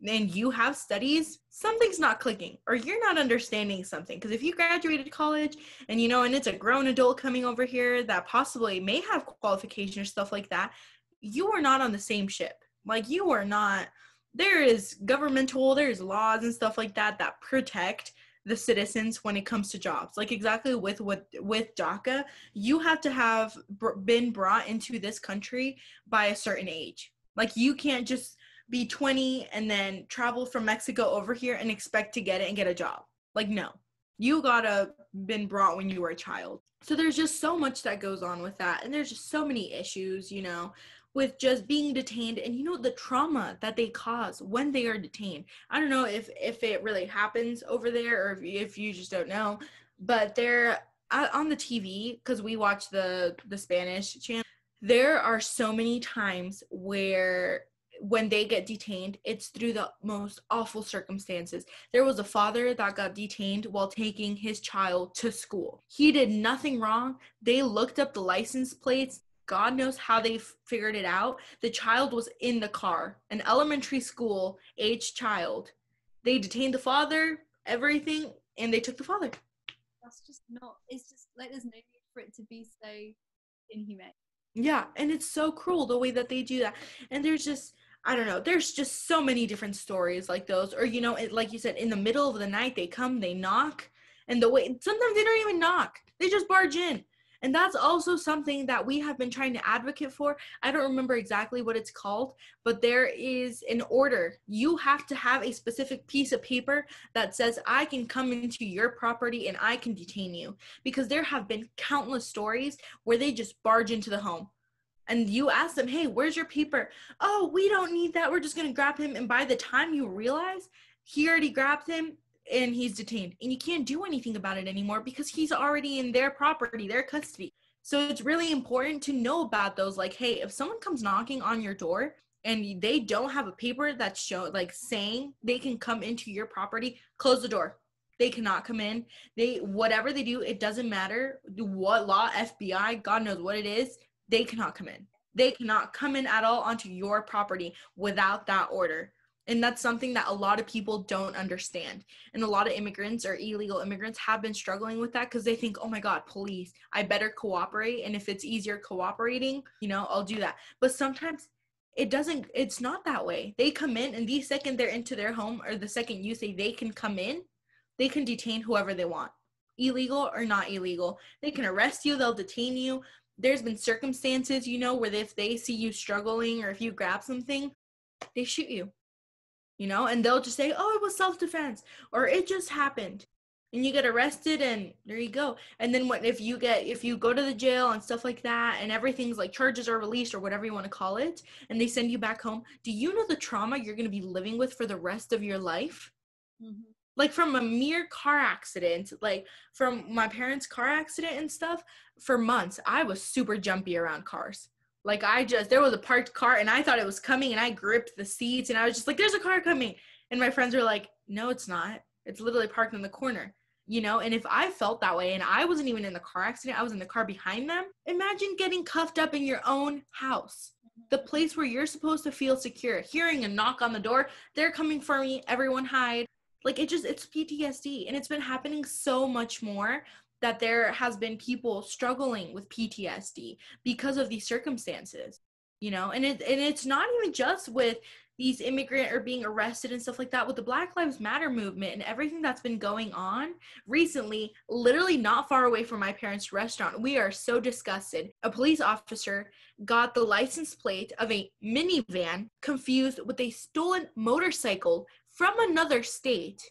Speaker 2: and you have studies, something's not clicking, or you're not understanding something. Because if you graduated college and, you know, and it's a grown adult coming over here that possibly may have qualification or stuff like that, you are not on the same ship. Like, you are not. There's laws and stuff like that that protect the citizens when it comes to jobs. Like, exactly with DACA, you have to have been brought into this country by a certain age. Like, you can't just be 20 and then travel from Mexico over here and expect to get it and get a job. Like, no, you gotta been brought when you were a child. So there's just so much that goes on with that, and there's just so many issues, you know, with just being detained, and, you know, the trauma that they cause when they are detained. I don't know if it really happens over there, or if you just don't know, but they're on the TV, because we watch the Spanish channel. There are so many times where when they get detained, it's through the most awful circumstances. There was a father that got detained while taking his child to school. He did nothing wrong. They looked up the license plates. God knows how they figured it out. The child was in the car, an elementary school age child. They detained the father, everything, and they took the father.
Speaker 1: That's just not, it's just like, there's no need for it to be so inhumane.
Speaker 2: Yeah, and it's so cruel the way that they do that. And there's just, I don't know, there's just so many different stories like those. Or, you know, like you said, in the middle of the night, they come, they knock, and sometimes they don't even knock. They just barge in. And that's also something that we have been trying to advocate for. I don't remember exactly what it's called, but there is an order. You have to have a specific piece of paper that says, I can come into your property and I can detain you. Because there have been countless stories where they just barge into the home. And you ask them, hey, where's your paper? Oh, we don't need that. We're just going to grab him. And by the time you realize, he already grabbed him and he's detained. And you can't do anything about it anymore because he's already in their property, their custody. So it's really important to know about those. Like, hey, if someone comes knocking on your door and they don't have a paper that's saying they can come into your property, close the door. They cannot come in. Whatever they do, it doesn't matter what law, FBI, God knows what it is. They cannot come in. They cannot come in at all onto your property without that order. And that's something that a lot of people don't understand. And a lot of immigrants or illegal immigrants have been struggling with that because they think, oh my God, police, I better cooperate. And if it's easier cooperating, you know, I'll do that. But sometimes it's not that way. They come in, and the second they're into their home, or the second you say they can come in, they can detain whoever they want, illegal or not illegal. They can arrest you, they'll detain you. There's been circumstances, you know, where if they see you struggling or if you grab something, they shoot you, you know, and they'll just say, oh, it was self-defense, or it just happened. And you get arrested, and there you go. And then if you go to the jail and stuff like that, and everything's like charges are released or whatever you want to call it, and they send you back home, do you know the trauma you're going to be living with for the rest of your life? Mm-hmm. Like, from a mere car accident, like from my parents' car accident and stuff, for months, I was super jumpy around cars. Like, there was a parked car and I thought it was coming, and I gripped the seats and I was just like, there's a car coming. And my friends were like, no, it's not. It's literally parked in the corner, you know? And if I felt that way and I wasn't even in the car accident, I was in the car behind them, imagine getting cuffed up in your own house. The place where you're supposed to feel secure, hearing a knock on the door, they're coming for me, everyone hide. Like, it's PTSD, and it's been happening so much more that there has been people struggling with PTSD because of these circumstances. you know, and it's not even just with these immigrant or being arrested and stuff like that. With the Black Lives Matter movement and everything that's been going on recently, literally not far away from my parents' restaurant, we are so disgusted. A police officer got the license plate of a minivan confused with a stolen motorcycle from another state,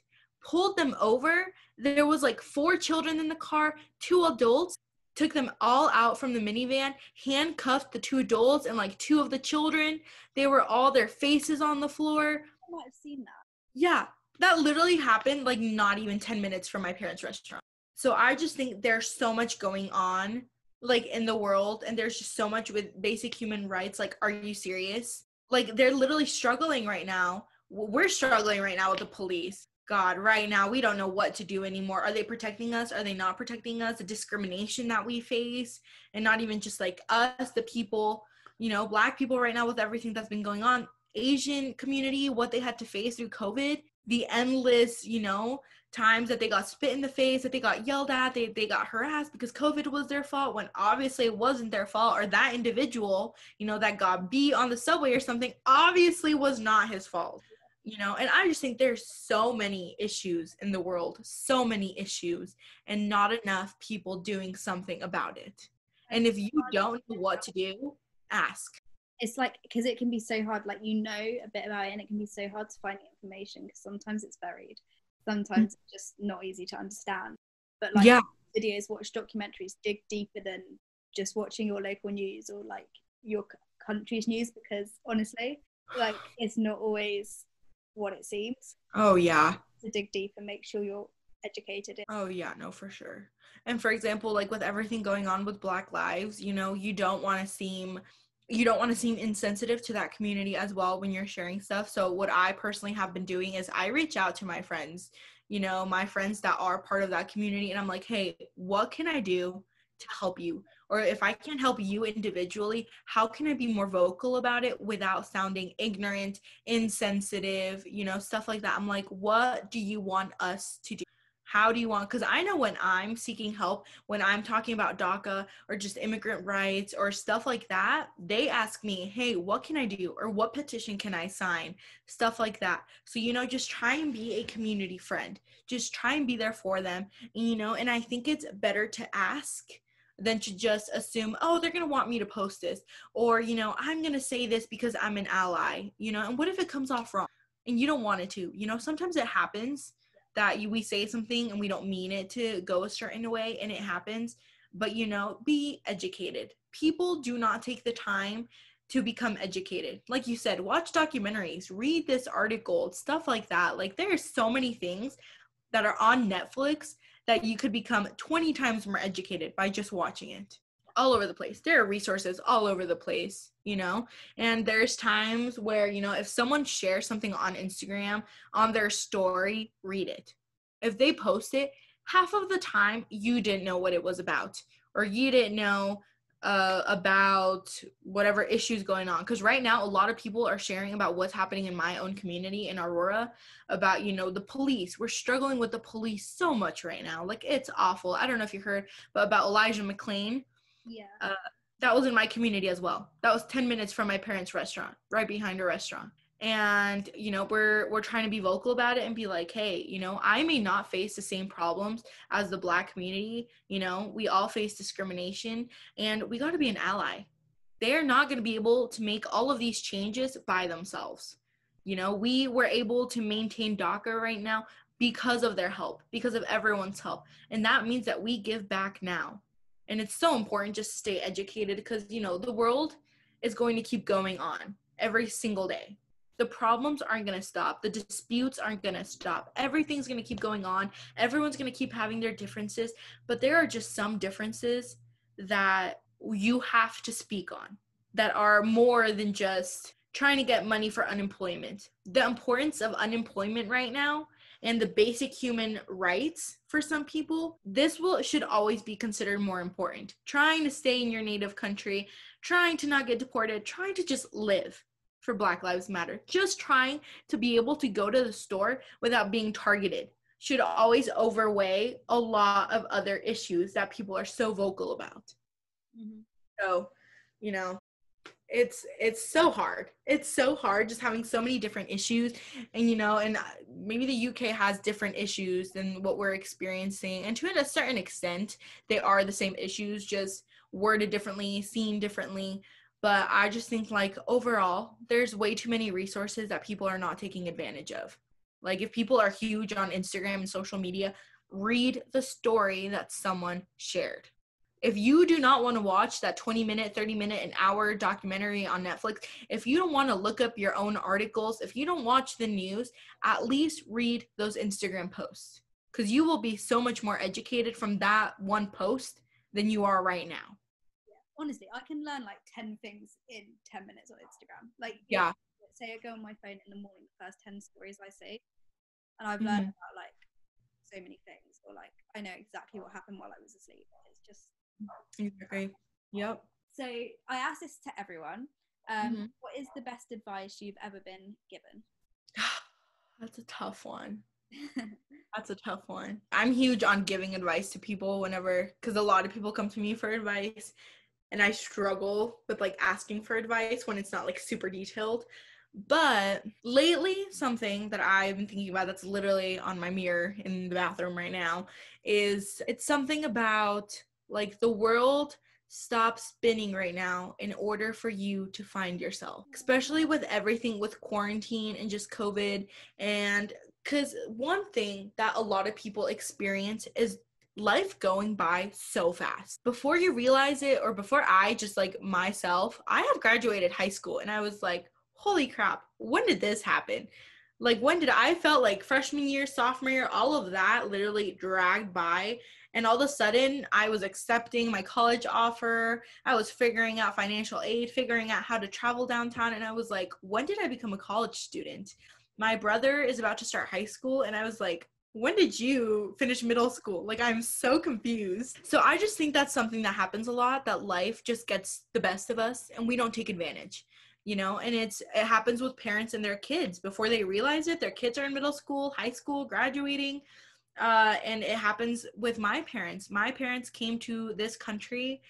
Speaker 2: pulled them over. There was like 4 children in the car, 2 adults, took them all out from the minivan, handcuffed the 2 adults and like 2 of the children. They were all, their faces on the floor.
Speaker 1: I might have seen that.
Speaker 2: Yeah, that literally happened like not even 10 minutes from my parents' restaurant. So I just think there's so much going on like in the world, and there's just so much with basic human rights. Like, are you serious? Like, they're literally struggling right now. We're struggling right now with the police. God, right now, we don't know what to do anymore. Are they protecting us? Are they not protecting us? The discrimination that we face, and not even just like us, the people, you know, Black people right now with everything that's been going on, Asian community, what they had to face through COVID, the endless, you know, times that they got spit in the face, that they got yelled at, they got harassed because COVID was their fault, when obviously it wasn't their fault. Or that individual, you know, that got beat on the subway or something, obviously was not his fault. You know, and I just think there's so many issues in the world, so many issues, and not enough people doing something about it. And if you don't know what to do, ask.
Speaker 1: It's like, because it can be so hard, like, you know a bit about it, and it can be so hard to find the information because sometimes it's buried, sometimes it's just not easy to understand. But like,
Speaker 2: yeah,
Speaker 1: videos, watch documentaries, dig deeper than just watching your local news or like your country's news, because honestly, like, it's not always what it seems.
Speaker 2: oh yeah,
Speaker 1: To dig deep and make sure you're educated.
Speaker 2: oh yeah, no, for sure. And for example, like with everything going on with Black lives, you know, you don't want to seem insensitive to that community as well when you're sharing stuff. So what I personally have been doing is I reach out to my friends, you know, my friends that are part of that community, and I'm like, hey, what can I do to help you? Or if I can't help you individually, how can I be more vocal about it without sounding ignorant, insensitive, you know, stuff like that. I'm like, what do you want us to do? How do you want? Because I know when I'm seeking help, when I'm talking about DACA or just immigrant rights or stuff like that, they ask me, hey, what can I do? Or what petition can I sign? Stuff like that. So, you know, just try and be a community friend. Just try and be there for them. And, you know, and I think it's better to ask than to just assume, oh, they're going to want me to post this. Or, you know, I'm going to say this because I'm an ally, you know, and what if it comes off wrong and you don't want it to? You know, sometimes it happens that we say something and we don't mean it to go a certain way, and it happens. But, you know, be educated. People do not take the time to become educated. Like you said, watch documentaries, read this article, stuff like that. Like, there's so many things that are on Netflix that you could become 20 times more educated by just watching it. All over the place. There are resources all over the place, you know, and there's times where, you know, if someone shares something on Instagram on their story, read it. If they post it, half of the time you didn't know what it was about, or you didn't know about whatever issues going on. Because right now, a lot of people are sharing about what's happening in my own community in Aurora, about, you know, the police. We're struggling with the police so much right now. Like, it's awful. I don't know if you heard, but about Elijah McClain.
Speaker 1: Yeah.
Speaker 2: That was in my community as well. That was 10 minutes from my parents' restaurant, right behind a restaurant. And, you know, we're trying to be vocal about it and be like, hey, you know, I may not face the same problems as the Black community. You know, we all face discrimination, and we got to be an ally. They're not going to be able to make all of these changes by themselves. You know, we were able to maintain DACA right now because of their help, because of everyone's help. And that means that we give back now. And it's so important just to stay educated, because, you know, the world is going to keep going on every single day. The problems aren't going to stop. The disputes aren't going to stop. Everything's going to keep going on. Everyone's going to keep having their differences. But there are just some differences that you have to speak on that are more than just trying to get money for unemployment. The importance of unemployment right now and the basic human rights for some people, should always be considered more important. Trying to stay in your native country, trying to not get deported, trying to just live for Black Lives Matter. Just trying to be able to go to the store without being targeted should always overweigh a lot of other issues that people are so vocal about.
Speaker 1: Mm-hmm.
Speaker 2: So, you know, It's so hard. It's so hard just having so many different issues, and and maybe the UK has different issues than what we're experiencing, and to a certain extent they are the same issues, just worded differently, seen differently. But I just think, like, overall there's way too many resources that people are not taking advantage of. Like, if people are huge on Instagram and social media, read the story that someone shared. If you do not want to watch that 20-minute, 30-minute, an hour documentary on Netflix, if you don't want to look up your own articles, if you don't watch the news, at least read those Instagram posts, because you will be so much more educated from that one post than you are right now.
Speaker 1: Yeah, honestly, I can learn like 10 things in 10 minutes on Instagram. Like,
Speaker 2: yeah.
Speaker 1: Say I go on my phone in the morning, the first 10 stories I see, and I've learned about like so many things, or like I know exactly what happened while I was asleep. It's just
Speaker 2: exactly. Yep.
Speaker 1: So I ask this to everyone. What is the best advice you've ever been given?
Speaker 2: That's a tough one. That's a tough one. I'm huge on giving advice to people whenever, because a lot of people come to me for advice, and I struggle with like asking for advice when it's not like super detailed. But lately, something that I've been thinking about that's literally on my mirror in the bathroom right now is, it's something about like the world stop spinning right now in order for you to find yourself, especially with everything with quarantine and just COVID. And because one thing that a lot of people experience is life going by so fast. Before you realize it, or before I just like myself, I have graduated high school and I was like, holy crap, when did this happen? Like, when did I felt like freshman year, sophomore year, all of that literally dragged by. And all of a sudden I was accepting my college offer. I was figuring out financial aid, figuring out how to travel downtown. And I was like, when did I become a college student? My brother is about to start high school. And I was like, when did you finish middle school? Like, I'm so confused. So I just think that's something that happens a lot, that life just gets the best of us and we don't take advantage. And it happens with parents and their kids. Before they realize it, their kids are in middle school, high school, graduating. And it happens with my parents. My parents came to this country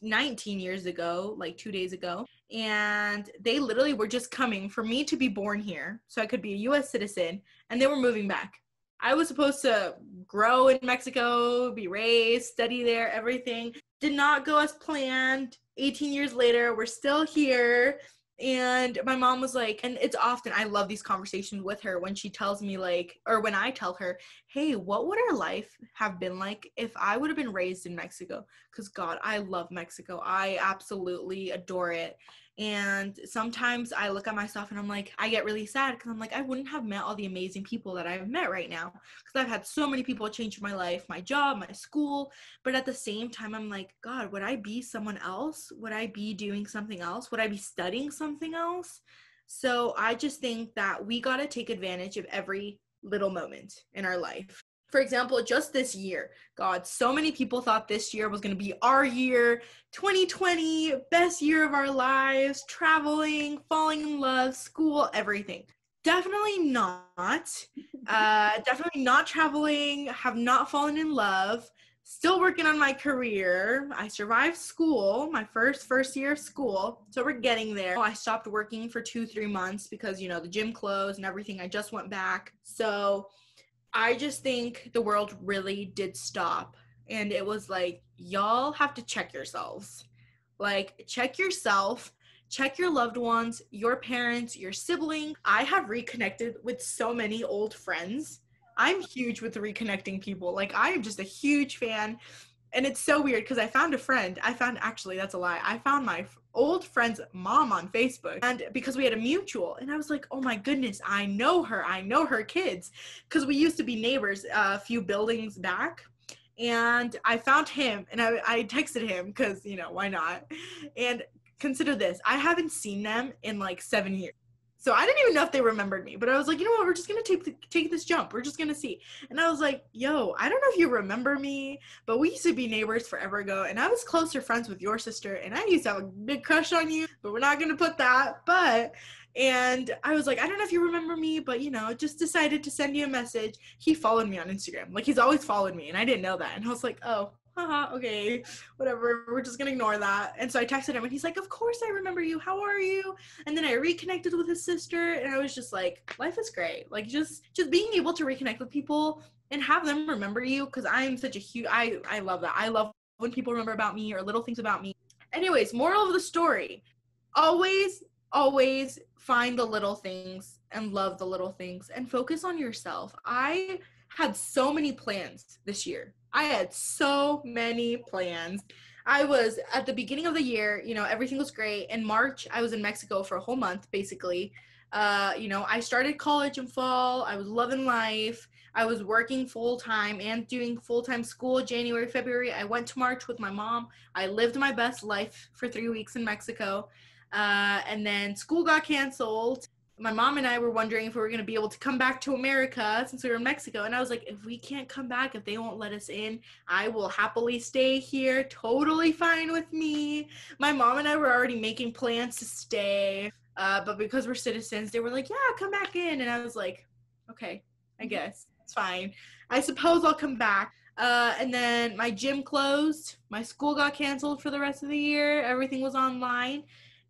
Speaker 2: 19 years ago, like 2 days ago. And they literally were just coming for me to be born here so I could be a US citizen. And they were moving back. I was supposed to grow in Mexico, be raised, study there, everything. Did not go as planned. 18 years later, we're still here. And my mom was like, and it's often, I love these conversations with her when she tells me like, or when I tell her, hey, what would our life have been like if I would have been raised in Mexico? Because God, I love Mexico. I absolutely adore it. And sometimes I look at myself and I'm like, I get really sad because I'm like, I wouldn't have met all the amazing people that I've met right now, because I've had so many people change my life, my job, my school. But at the same time, I'm like, God, would I be someone else? Would I be doing something else? Would I be studying something else? So I just think that we got to take advantage of every little moment in our life. For example, just this year, God, so many people thought this year was going to be our year, 2020, best year of our lives, traveling, falling in love, school, everything. Definitely not. Definitely not traveling, have not fallen in love, still working on my career. I survived school, my first year of school, so we're getting there. I stopped working for 2-3 months because, the gym closed and everything. I just went back. So I just think the world really did stop. And it was like, y'all have to check yourselves. Like, check yourself, check your loved ones, your parents, your siblings. I have reconnected with so many old friends. I'm huge with reconnecting people. Like, I am just a huge fan. And it's so weird because I found actually, that's a lie. I found my old friend's mom on Facebook, and because we had a mutual, and I was like, oh my goodness, I know her kids, because we used to be neighbors a few buildings back. And I found him, and I texted him because, why not? And consider this, I haven't seen them in like 7 years. So I didn't even know if they remembered me, but I was like, you know what, we're just going to take this jump. We're just going to see. And I was like, yo, I don't know if you remember me, but we used to be neighbors forever ago. And I was closer friends with your sister. And I used to have a big crush on you, but we're not going to put that. And I was like, I don't know if you remember me, but, just decided to send you a message. He followed me on Instagram. Like, he's always followed me. And I didn't know that. And I was like, oh, haha, okay, whatever, we're just gonna ignore that. And so I texted him and he's like, of course I remember you, how are you? And then I reconnected with his sister and I was just like, life is great. Like just being able to reconnect with people and have them remember you, because I'm such a huge, I love that. I love when people remember about me or little things about me. Anyways, moral of the story, always find the little things and love the little things and focus on yourself. I had so many plans this year. I had so many plans. I was at the beginning of the year, everything was great. In March, I was in Mexico for a whole month, basically. I started college in fall. I was loving life. I was working full time and doing full time school. January, February, I went to March with my mom. I lived my best life for 3 weeks in Mexico. And then school got canceled. My mom and I were wondering if we were going to be able to come back to America since we were in Mexico. And I was like, if we can't come back, if they won't let us in, I will happily stay here. Totally fine with me. My mom and I were already making plans to stay. But because we're citizens, they were like, yeah, come back in. And I was like, okay, I guess it's fine. I suppose I'll come back. And then my gym closed. My school got canceled for the rest of the year. Everything was online.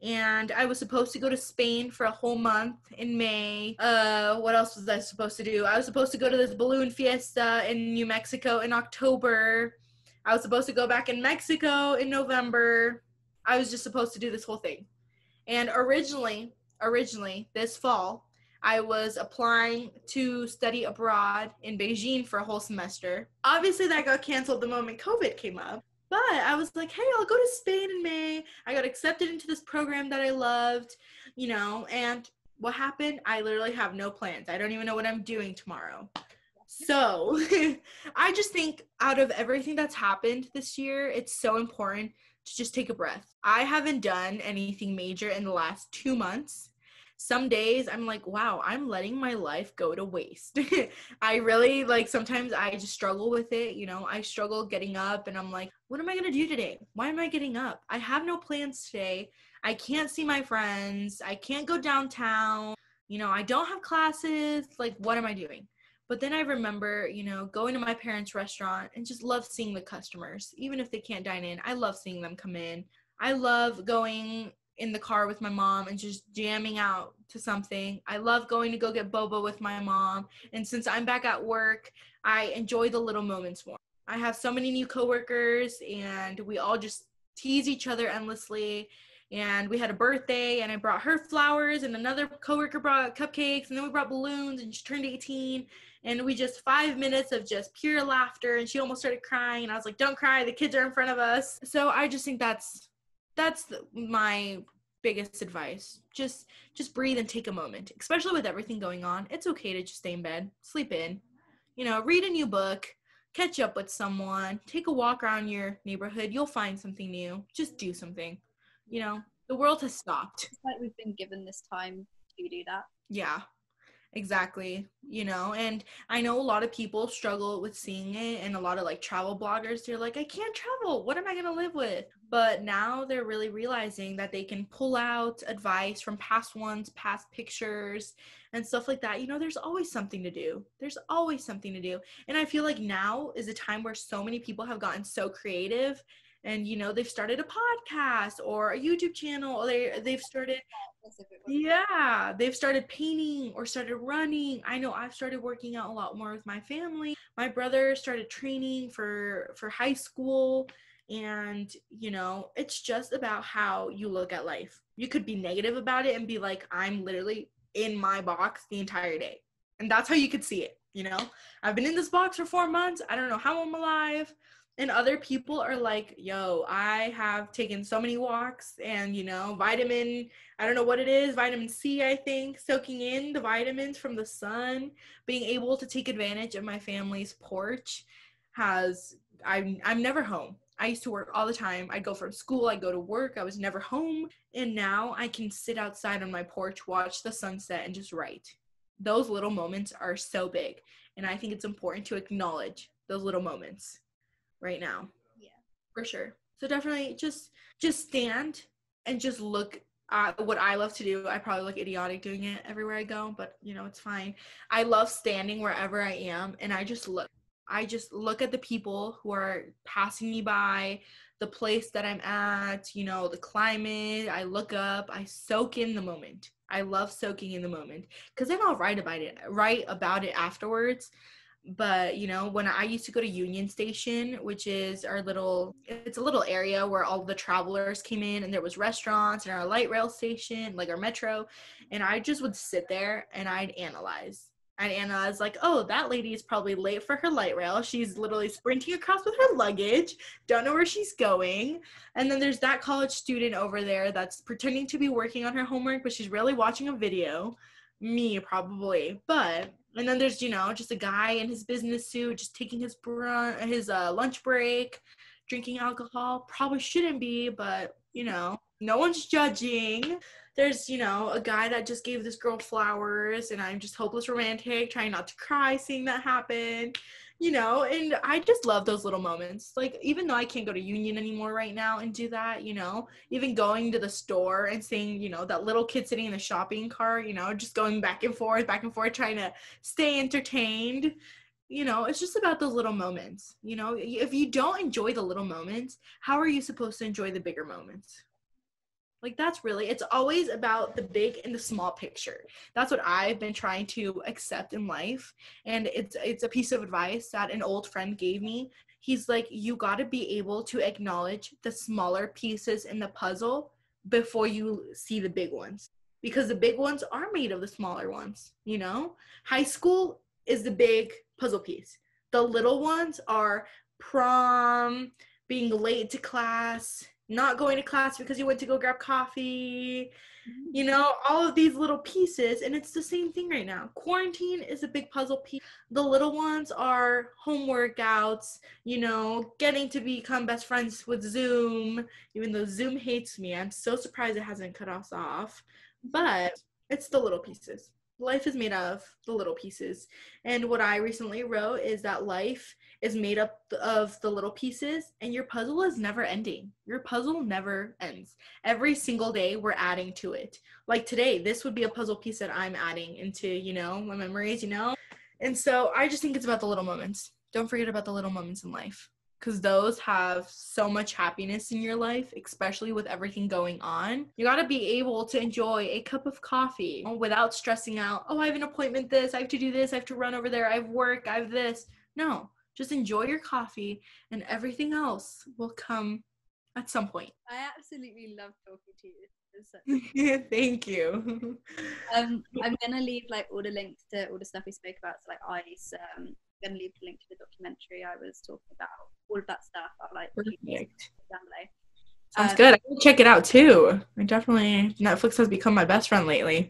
Speaker 2: And I was supposed to go to Spain for a whole month in May. What else was I supposed to do? I was supposed to go to this balloon fiesta in New Mexico in October. I was supposed to go back in Mexico in November. I was just supposed to do this whole thing. And originally, this fall, I was applying to study abroad in Beijing for a whole semester. Obviously, that got canceled the moment COVID came up. But I was like, hey, I'll go to Spain in May. I got accepted into this program that I loved, and what happened? I literally have no plans. I don't even know what I'm doing tomorrow. So I just think out of everything that's happened this year, it's so important to just take a breath. I haven't done anything major in the last 2 months. Some days I'm like, wow, I'm letting my life go to waste. I really sometimes I just struggle with it. I struggle getting up and I'm like, what am I going to do today? Why am I getting up? I have no plans today. I can't see my friends. I can't go downtown. I don't have classes. Like, what am I doing? But then I remember, going to my parents' restaurant and just love seeing the customers. Even if they can't dine in, I love seeing them come in. I love going in the car with my mom and just jamming out to something. I love going to go get boba with my mom. And since I'm back at work, I enjoy the little moments more. I have so many new coworkers and we all just tease each other endlessly. And we had a birthday and I brought her flowers and another coworker brought cupcakes and then we brought balloons and she turned 18. And we just 5 minutes of just pure laughter and she almost started crying and I was like, don't cry, the kids are in front of us. So I just think that's my biggest advice. Just breathe and take a moment, especially with everything going on. It's okay to just stay in bed, sleep in, read a new book, catch up with someone, take a walk around your neighborhood. You'll find something new. Just do something. The world has stopped.
Speaker 1: It's like we've been given this time to do that.
Speaker 2: Yeah. Exactly, and I know a lot of people struggle with seeing it, and a lot of travel bloggers, they're like, I can't travel, what am I gonna live with? But now they're really realizing that they can pull out advice from past ones, past pictures and stuff like that. There's always something to do. And I feel like now is a time where so many people have gotten so creative and they've started a podcast or a YouTube channel, or they've started they've started painting or started running. I know I've started working out a lot more with my family. My brother started training for high school. And it's just about how you look at life. You could be negative about it and be like, I'm literally in my box the entire day, and that's how you could see it. I've been in this box for 4 months, I don't know how I'm alive. And other people are like, yo, I have taken so many walks and, vitamin, I don't know what it is, vitamin C, I think, soaking in the vitamins from the sun, being able to take advantage of my family's porch I'm never home. I used to work all the time. I'd go from school, I'd go to work, I was never home. And now I can sit outside on my porch, watch the sunset, and just write. Those little moments are so big. And I think it's important to acknowledge those little moments right now.
Speaker 1: Yeah,
Speaker 2: for sure. So definitely just stand and just look at what I love to do. I probably look idiotic doing it everywhere I go, but it's fine. I love standing wherever I am and I just look. I just look at the people who are passing me by, the place that I'm at, you know, the climate. I look up, I soak in the moment. I love soaking in the moment because then I'll write about it afterwards. But, you know, when I used to go to Union Station, which is it's a little area where all the travelers came in, and there was restaurants and our light rail station, like our metro, and I just would sit there and I'd analyze like, oh, that lady is probably late for her light rail. She's literally sprinting across with her luggage, don't know where she's going. And then there's that college student over there that's pretending to be working on her homework, but she's really watching a video. Me, probably. But, and then there's, you know, just a guy in his business suit just taking his lunch break, drinking alcohol. Probably shouldn't be, but, you know, no one's judging. There's, you know, a guy that just gave this girl flowers, and I'm just hopeless romantic, trying not to cry seeing that happen, you know, and I just love those little moments. Like, even though I can't go to Union anymore right now and do that, you know, even going to the store and seeing, you know, that little kid sitting in the shopping cart, you know, just going back and forth, trying to stay entertained. You know, it's just about those little moments. You know, if you don't enjoy the little moments, how are you supposed to enjoy the bigger moments? Like, it's always about the big and the small picture. That's what I've been trying to accept in life. And it's a piece of advice that an old friend gave me. He's like, you got to be able to acknowledge the smaller pieces in the puzzle before you see the big ones. Because the big ones are made of the smaller ones, you know? High school is the big puzzle piece. The little ones are prom, being late to class, not going to class because you went to go grab coffee, you know, all of these little pieces. And it's the same thing right now. Quarantine is a big puzzle piece. The little ones are home workouts, you know, getting to become best friends with Zoom, even though Zoom hates me. I'm so surprised it hasn't cut us off. But it's the little pieces. Life is made of the little pieces. And what I recently wrote is that life is made up of the little pieces, and your puzzle is never ending. Your puzzle never ends. Every single day we're adding to it. Like today, this would be a puzzle piece that I'm adding into, you know, my memories, you know? And so I just think it's about the little moments. Don't forget about the little moments in life, because those have so much happiness in your life, especially with everything going on. You got to be able to enjoy a cup of coffee without stressing out, oh, I have an appointment this, I have to do this, I have to run over there, I have work, I have this. No, just enjoy your coffee, and everything else will come at some point.
Speaker 1: I absolutely love talking to you.
Speaker 2: Thank you.
Speaker 1: I'm gonna leave like all the links to all the stuff we spoke about. So like ICE, gonna leave the link to the documentary I was talking about, all of that stuff. I'll like
Speaker 2: Perfect.
Speaker 1: down below.
Speaker 2: Sounds good. I will check it out too. Netflix has become my best friend lately.